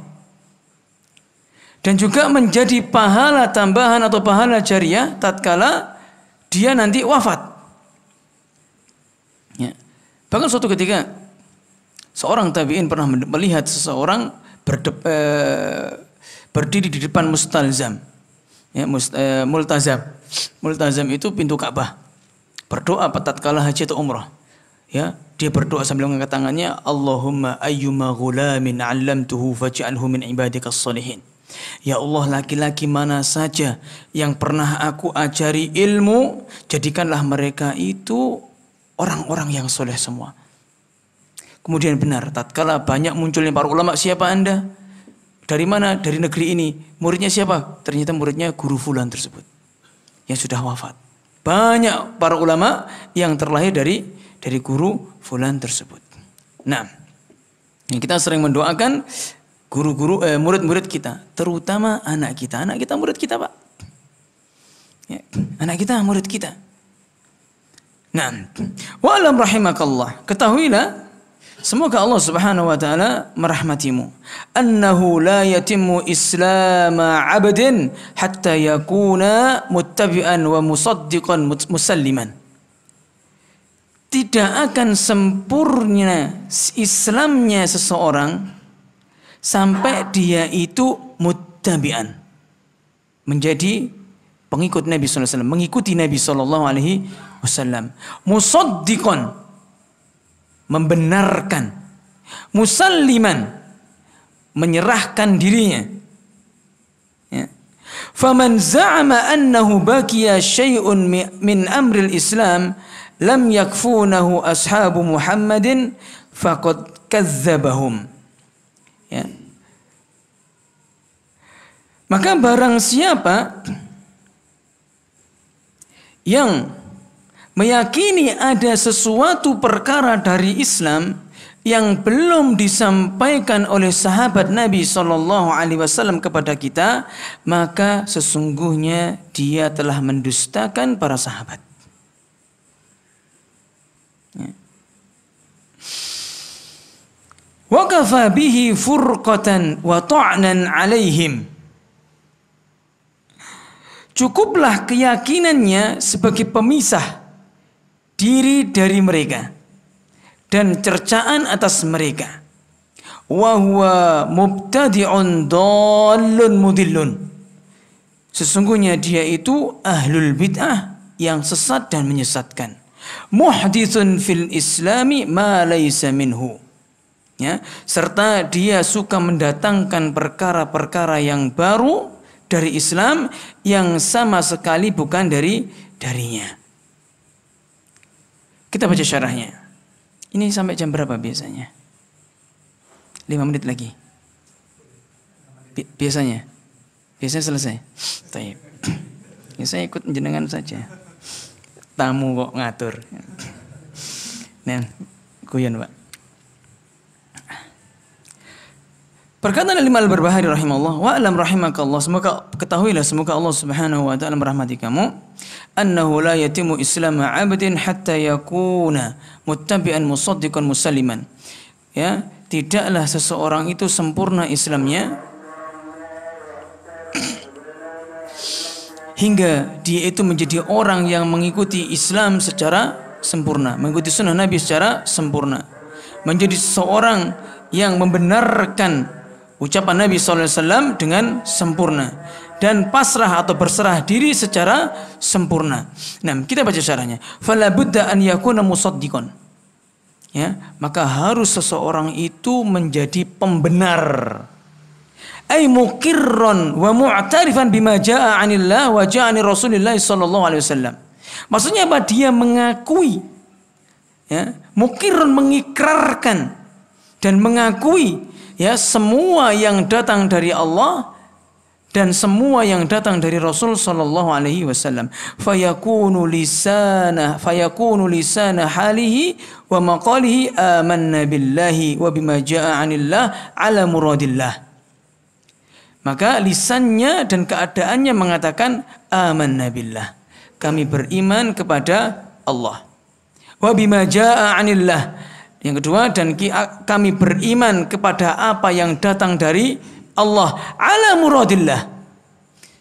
Dan juga menjadi pahala tambahan atau pahala jariah tatkala dia nanti wafat. Ya. Bahkan suatu ketika seorang tabi'in pernah melihat seseorang berdiri di depan mustalzam. Ya, multazam. Multazam itu pintu Ka'bah. Berdoa tatkala haji atau umrah. Ya, dia berdoa sambil mengangkat tangannya, Allahumma ayyuma ghulamin 'allamtuhu faj'alhu min ibadikas shalihin. Ya Allah, laki-laki mana saja yang pernah aku ajari ilmu, jadikanlah mereka itu orang-orang yang soleh semua. Kemudian benar, tatkala banyak munculnya para ulama, siapa Anda? Dari mana? Dari negeri ini. Muridnya siapa? Ternyata muridnya guru fulan tersebut yang sudah wafat. Banyak para ulama yang terlahir dari guru fulan tersebut. Nah, kita sering mendoakan guru-guru, murid-murid kita, terutama anak kita. Anak kita murid kita, Pak. Ya, anak kita murid kita. Nah, wa'lam rahimakallah. Ketahuilah, semoga Allah Subhanahu wa taala merahmatimu. Annahu la yatimmu islama 'abdin hatta yakuna muttabi'an wa musaddiqan musalliman. Tidak akan sempurna Islamnya seseorang sampai dia itu muttabi'an, menjadi pengikut Nabi sallallahu alaihi wasallam, mengikuti Nabi sallallahu alaihi wasallam, musaddiqan, membenarkan, musalliman, menyerahkan dirinya. Ya. Faman za'ama annahu baqiya syai'un min amril Islam lam yakfunahu ashabu Muhammadin faqad kazzabahum. Ya. Maka barang siapa yang meyakini ada sesuatu perkara dari Islam yang belum disampaikan oleh sahabat Nabi Shallallahu Alaihi Wasallam kepada kita, maka sesungguhnya dia telah mendustakan para sahabat. Ya. Wa kafa bihi furqatan wa ta'nan 'alaihim. Cukuplah keyakinannya sebagai pemisah diri dari mereka dan cercaan atas mereka. Wa huwa mubtadi'un dhallun mudillun. Sesungguhnya dia itu ahlul bid'ah yang sesat dan menyesatkan. Muhditsun fil islami ma laysa minhu. Ya, serta dia suka mendatangkan perkara-perkara yang baru dari Islam yang sama sekali bukan darinya. Kita baca syarahnya. Ini sampai jam berapa biasanya? 5 menit lagi. Biasanya selesai. Baik. Ya, saya ikut jenengan saja. Tamu kok ngatur. Nah, guyon, Pak. Perkataan Imam Al-Barbahari rahimahullah, wa alam rahimakallah, semoga ketahuilah, semoga Allah Subhanahu wa taala merahmati kamu, annahu la yatimu islamu 'abdin hatta yakuna muttabi'an musaddiqan musalliman. Ya, tidaklah seseorang itu sempurna Islamnya hingga dia itu menjadi orang yang mengikuti Islam secara sempurna, mengikuti sunnah Nabi secara sempurna, menjadi seseorang yang membenarkan ucapan Nabi SAW dengan sempurna dan pasrah atau berserah diri secara sempurna. Nah, kita baca syarahnya. Fala budda an yakuna musaddiqan. Ya, maka harus seseorang itu menjadi pembenar. Ai muqirran wa mu'tarifan bima jaa'a 'anillah wa jaa'a 'ani Rasulillah sallallahu alaihi wasallam. Maksudnya apa? Dia mengakui, ya, muqirran, mengikrarkan dan mengakui, ya, semua yang datang dari Allah dan semua yang datang dari Rasul sallallahu alaihi wasallam. Fayakunu lisana halihi wa maqalihi amanna billahi wa bima jaa 'anillah ala muradillah. Maka lisannya dan keadaannya mengatakan amanna billah, kami beriman kepada Allah. Wa bima jaa 'anillah. Yang kedua, dan kami beriman kepada apa yang datang dari Allah ala muradillah,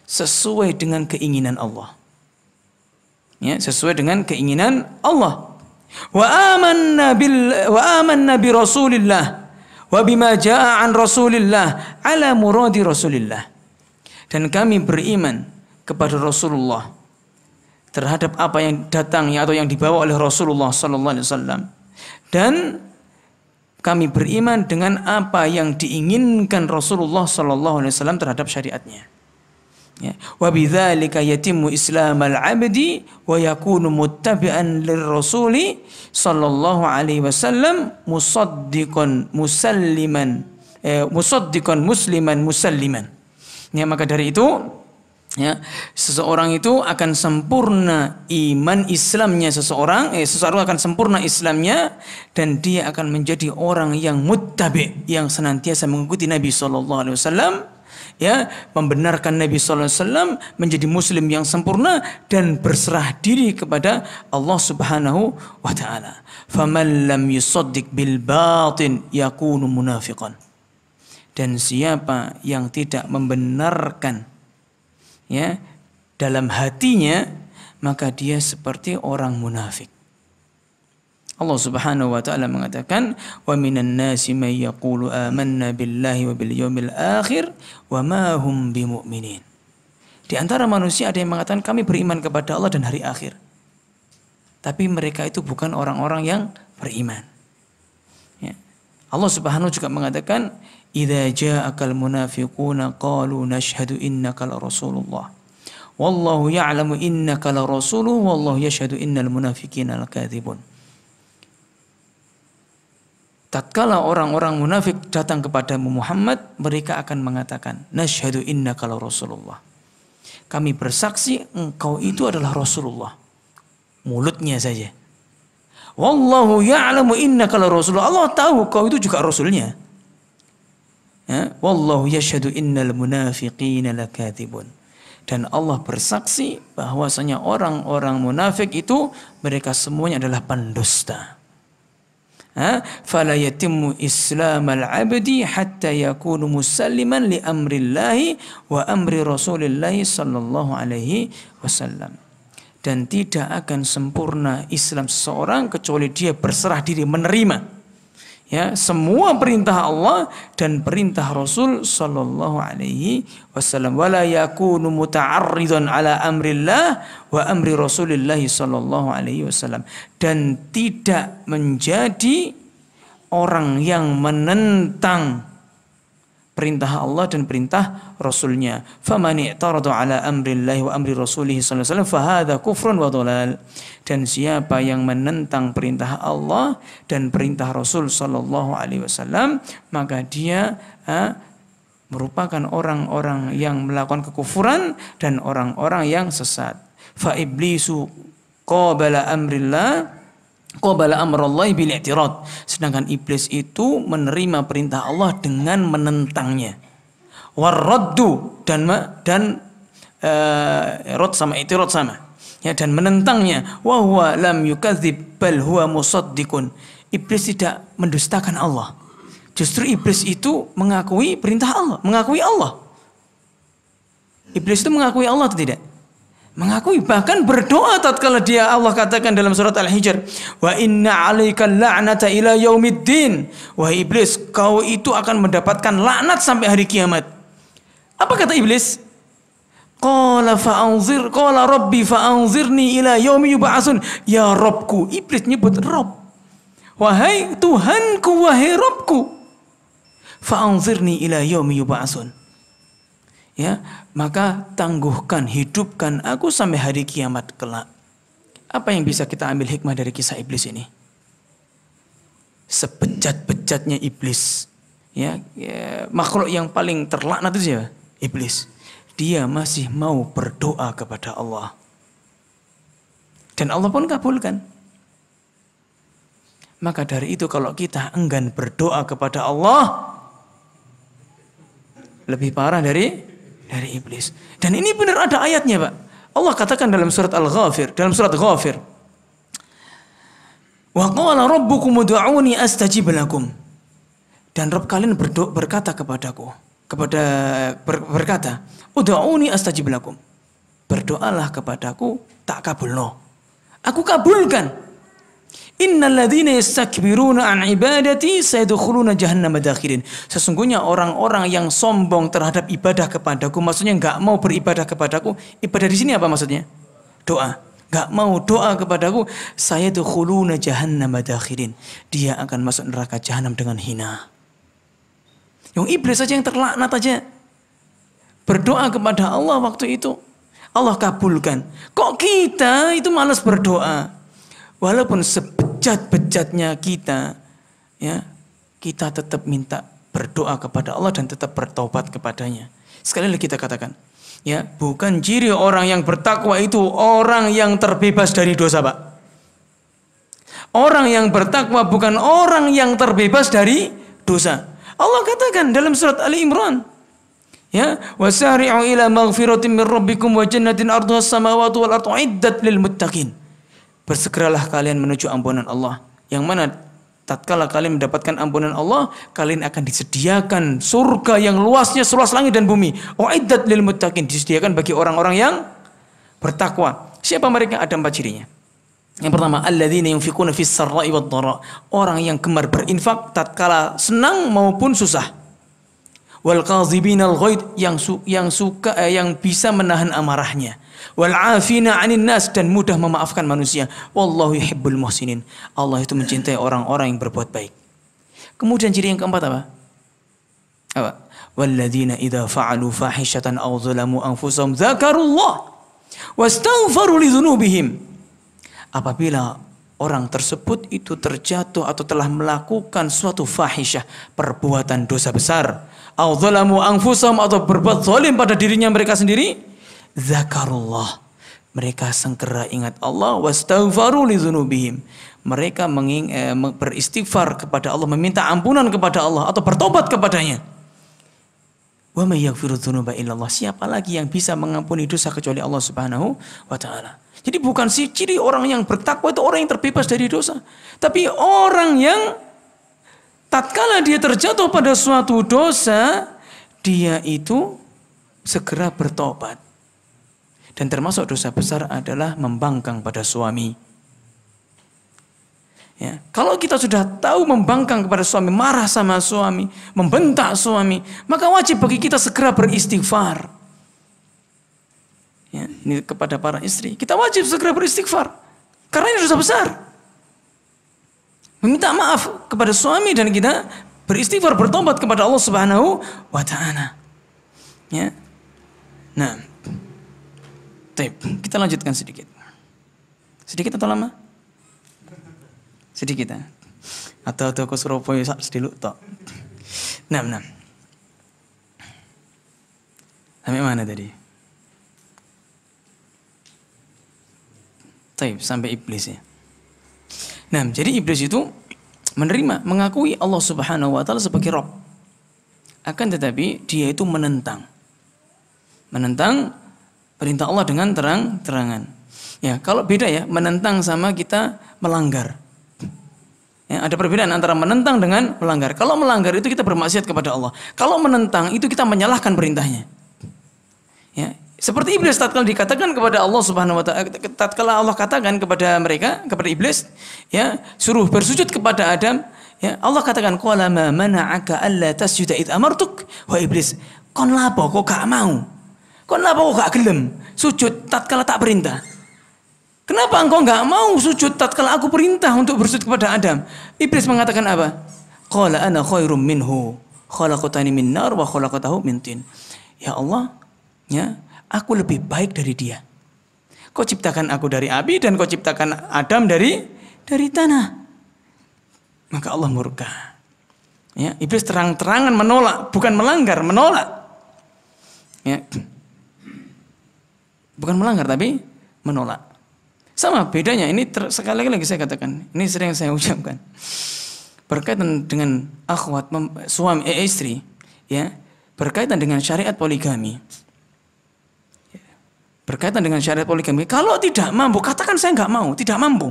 sesuai dengan keinginan Allah. Ya, sesuai dengan keinginan Allah. Wa amanna bi Rasulillah wa bima jaa an Rasulillah ala muradi Rasulillah. Dan kami beriman kepada Rasulullah terhadap apa yang datang atau yang dibawa oleh Rasulullah sallallahu alaihi wasallam. Dan kami beriman dengan apa yang diinginkan Rasulullah sallallahu alaihi wasallam terhadap syariatnya. Ya. Wa bidzalika yatimmu islamal 'abdi wa yakunu muttabi'an lirrasuli sallallahu alaihi wasallam musaddiqan musliman musalliman. Ya, maka dari itu, ya, seseorang itu akan sempurna iman Islamnya seseorang akan sempurna Islamnya, dan dia akan menjadi orang yang muttabi, yang senantiasa mengikuti Nabi sallallahu alaihi wasallam, ya, membenarkan Nabi sallallahu alaihi wasallam, menjadi muslim yang sempurna dan berserah diri kepada Allah Subhanahu wa taala. Faman lam yusaddiq bil batin yakunu munafiqan. Dan siapa yang tidak membenarkan, ya, dalam hatinya, maka dia seperti orang munafik. Allah Subhanahu wa taala mengatakan, wa minan nasi may yaqulu amanna billahi wa bil yaumil akhir wa ma hum bimumin. Di antara manusia ada yang mengatakan kami beriman kepada Allah dan hari akhir, tapi mereka itu bukan orang-orang yang beriman. Ya. Allah Subhanahu juga mengatakan, idza ja'akal munafiquna qalu nashhadu innaka la rasulullah wallahu ya'lamu innaka la rasuluhu wallahu yashhadu innal munafiqina lakadzibun. Tatkala orang-orang munafik datang kepadamu Muhammad, mereka akan mengatakan nashhadu innaka la rasulullah, kami bersaksi engkau itu adalah Rasulullah, mulutnya saja. Wallahu ya'lamu innaka la rasulullah, Allah tahu kau itu juga rasulnya. Ya, wallahu yashhadu innal munafiqina lakadzibun. Dan Allah bersaksi bahwasanya orang-orang munafik itu mereka semuanya adalah pendusta. Fala yatimmu islamal 'abdi hatta yakunu musalliman li amrillahi wa amri rasulillahi sallallahu alaihi wasallam. Dan tidak akan sempurna Islam seseorang kecuali dia berserah diri menerima, ya, semua perintah Allah dan perintah Rasul sallallahu alaihi wasallam. Wala yakunu muta'arridan ala amrillah wa amri Rasulillah sallallahu alaihi wasallam. Dan tidak menjadi orang yang menentang perintah Allah dan perintah Rasulnya. Faman i'tarada ala amrillah wa amri Rasulih sallallahu alaihi wasallam fahadha kufrun wa dhalal. Dan siapa yang menentang perintah Allah dan perintah Rasul sallallahu alaihi wasallam, maka dia merupakan orang-orang yang melakukan kekufuran dan orang-orang yang sesat. Fa iblisu qabala amrallahi bil i'tirad. Sedangkan iblis itu menerima perintah Allah dengan menentangnya. Warraddu dan rad sama i'tirad sama. Ya, dan menentangnya. Wa huwa lam yukadzib bal huwa musaddiqun. Iblis tidak mendustakan Allah. Justru iblis itu mengakui perintah Allah, mengakui Allah. Iblis itu mengakui Allah atau tidak? Mengakui, bahkan berdoa tatkala dia, Allah katakan dalam surat Al-Hijr, wa inna 'alaikal la'nata ila yaumiddin. Wahai iblis, kau itu akan mendapatkan laknat sampai hari kiamat. Apa kata iblis? Qala rabbi fa'anzirni ila yaumi yub'atsun. Ya Rabbku, iblis nyebut Rabb. Wahai Tuhanku, wahai Rabbku, fa'anzirni ila yaumi yub'atsun. Ya, maka tangguhkan, hidupkan aku sampai hari kiamat kelak. Apa yang bisa kita ambil hikmah dari kisah iblis ini? Sebejat-bejatnya iblis, ya, makhluk yang paling terlaknat itu siapa? Iblis. dia masih mau berdoa kepada Allah. Dan Allah pun kabulkan. Maka dari itu kalau kita enggan berdoa kepada Allah, lebih parah dari iblis. Dan ini benar ada ayatnya, Pak. Allah katakan dalam surat Al-Ghafir, dalam surat Ghafir, wa qala rabbukum ud'uni astajib lakum. Dan Rabb kalian berkata kepadaku, berkata, ud'uni astajib lakum. Berdoalah kepadaku, tak kabulno. Aku kabulkan. Innal ladzina yastakbiruna an ibadati sayadkhuluna jahannama dakhirin. Sesungguhnya orang-orang yang sombong terhadap ibadah kepadaku, maksudnya enggak mau beribadah kepadaku. Ibadah di sini apa maksudnya? Doa. Enggak mau doa kepadaku, sayadkhuluna jahannama dakhirin. Dia akan masuk neraka jahanam dengan hina. Yang iblis saja yang terlaknat aja berdoa kepada Allah waktu itu, Allah kabulkan. Kok kita itu malas berdoa? Walaupun sebejat-bejatnya kita, ya, kita tetap minta berdoa kepada Allah dan tetap bertobat kepadanya. Sekali lagi kita katakan, ya, bukan ciri orang yang bertakwa itu orang yang terbebas dari dosa, Pak. Orang yang bertakwa bukan orang yang terbebas dari dosa. Allah katakan dalam surat Ali Imran, ya, wasari'u ila maghfiratin min rabbikum wa jannatin arduha as-samawati wal ardu iddat lil muttaqin. Bersegeralah kalian menuju ampunan Allah, yang mana tatkala kalian mendapatkan ampunan Allah, kalian akan disediakan surga yang luasnya seluas langit dan bumi. Uiddat lil muttaqin, disediakan bagi orang-orang yang bertakwa. Siapa mereka? Ada 4 cirinya. Yang pertama, alladzina yunfiquna fis sarra'i wad dharra, orang yang gemar berinfak tatkala senang maupun susah. Wal qadzibinal ghaid, yang bisa menahan amarahnya. Wal 'afina 'anil nas, dan mudah memaafkan manusia. Wallahu yuhibbul muhsinin, Allah itu mencintai orang-orang yang berbuat baik. Kemudian ciri yang keempat apa? Apa? Walladzina idza fa'alu fahishatan aw zalamu anfusahum dzakarullah wastaghfaru lidzunubihim. Apabila orang tersebut itu terjatuh atau telah melakukan suatu fahisyah, perbuatan dosa besar, aw zalamu anfusahum, atau berbuat zalim pada dirinya mereka sendiri, zakarullah, mereka segera ingat Allah, wastaghfaru lidzunubihim, mereka beristighfar kepada Allah, meminta ampunan kepada Allah atau bertobat kepadanya. Wa may yaghfiru dzunuba illallah, siapa lagi yang bisa mengampuni dosa kecuali Allah Subhanahu wa taala. Jadi bukan ciri orang yang bertakwa itu orang yang terbebas dari dosa, tapi orang yang tatkala dia terjatuh pada suatu dosa, dia itu segera bertobat. Dan termasuk dosa besar adalah membangkang pada suami. Ya, kalau kita sudah tahu membangkang kepada suami, marah sama suami, membentak suami, maka wajib bagi kita segera beristighfar. Ya, ini kepada para istri, kita wajib segera beristighfar karena ini dosa besar. Meminta maaf kepada suami dan kita beristighfar, bertobat kepada Allah Subhanahu wa taala. Ya. Nah, kita lanjutkan sedikit. Sedikit atau lama? Sedikit. Atau ke Surabaya sak sediluk tok. Nah. Sampai mana tadi? Sampai iblis ya. Nah, jadi iblis itu mengakui Allah Subhanahu wa taala sebagai Rabb. Akan tetapi dia itu menentang perintah Allah dengan terang-terangan. Ya, kalau beda ya, menentang sama kita melanggar. Ya, ada perbedaan antara menentang dengan melanggar. Kalau melanggar itu kita bermaksiat kepada Allah. Kalau menentang itu kita menyalahkan perintahnya. Ya, seperti iblis tatkala dikatakan kepada Allah Subhanahu wa taala, tatkala Allah katakan kepada mereka, kepada iblis, ya, suruh bersujud kepada Adam, ya, Allah katakan qala ma mana'aka alla tasjuda id amartuk, wa iblis, kon lapo kok gak mau? Kon lapo kok gak gelem sujud tatkala tak perintah? Kenapa engkau gak mau sujud tatkala aku perintah untuk bersujud kepada Adam? Iblis mengatakan apa? Qala ana khairum minhu, khalaqtani min nar wa khalaqtahu min tin. Ya Allah, ya, aku lebih baik dari dia. Kau ciptakan aku dari api dan kau ciptakan Adam dari tanah. Maka Allah murka. Ya, iblis terang-terangan menolak, bukan melanggar, menolak. Ya. Bukan melanggar tapi menolak. Sama bedanya ini sekali lagi saya katakan, ini sering saya ucapkan. Berkaitan dengan akhwat suami istri, ya, berkaitan dengan syariat poligami. Berkaitan dengan syariat poligami, kalau tidak mampu, katakan saya nggak mau, tidak mampu.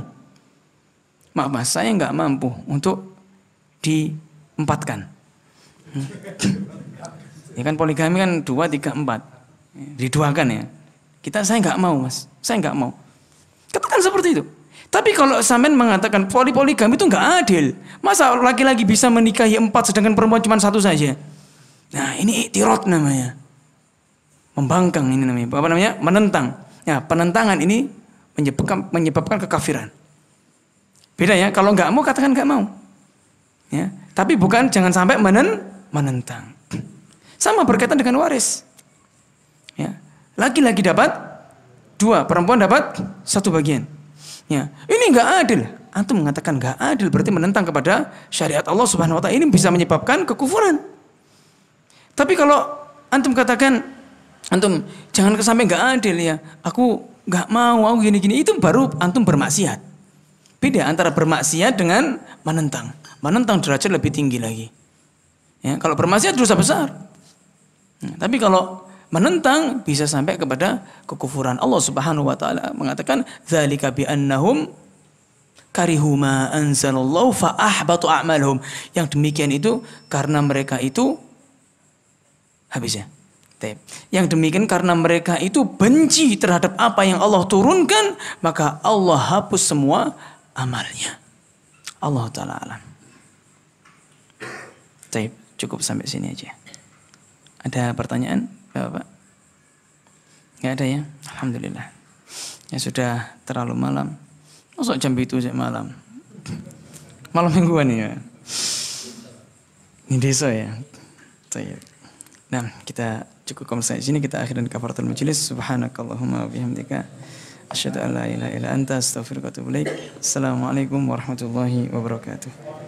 Maaf mas, saya nggak mampu untuk diempatkan. Ya kan poligami kan 2, 3, 4, diduakan ya. Saya nggak mau mas, saya nggak mau. Katakan seperti itu. Tapi kalau sampean mengatakan poligami itu nggak adil, masa laki-laki bisa menikahi 4 sedangkan perempuan cuma 1 saja? Nah ini i'tirad namanya, membangkang ini namanya, apa namanya? Menentang. Ya penentangan ini menyebabkan kekafiran. Beda ya, kalau nggak mau katakan nggak mau. Ya, tapi bukan jangan sampai menentang. Sama berkaitan dengan waris. Ya, laki-laki dapat 2, perempuan dapat 1 bagian. Ya, ini nggak adil. Antum mengatakan nggak adil berarti menentang kepada syariat Allah Subhanahu Wa Taala. Ini bisa menyebabkan kekufuran. Tapi kalau antum katakan antum jangan sampai nggak adil ya. Aku nggak mau, aku gini-gini, itu baru antum bermaksiat. Beda antara bermaksiat dengan menentang. Menentang derajat lebih tinggi lagi. Ya, kalau bermaksiat dosa besar. Tapi kalau menentang bisa sampai kepada kekufuran. Allah Subhanahu wa taala mengatakan dzalika bi annahum karihu ma anzalallahu fa ahbatu a'malhum. Yang demikian itu karena mereka itu habisnya. Yang demikian karena mereka itu benci terhadap apa yang Allah turunkan, maka Allah hapus semua amalnya. Allah taala alam. Baik, cukup sampai sini aja. Ada pertanyaan? Bapak? Nggak ada ya? Alhamdulillah. Ya sudah terlalu malam. Masuk jam itu aja malam. Malam mingguan ya. Ini desa ya. Nah, kita cukupkan sampai sini, kita akhirin kafaratul majlis. Subhanakallahumma wa bihamdika asyhadu an la ilaha illa anta astaghfiruka wa atubu ilaik. Assalamualaikum warahmatullahi wabarakatuh.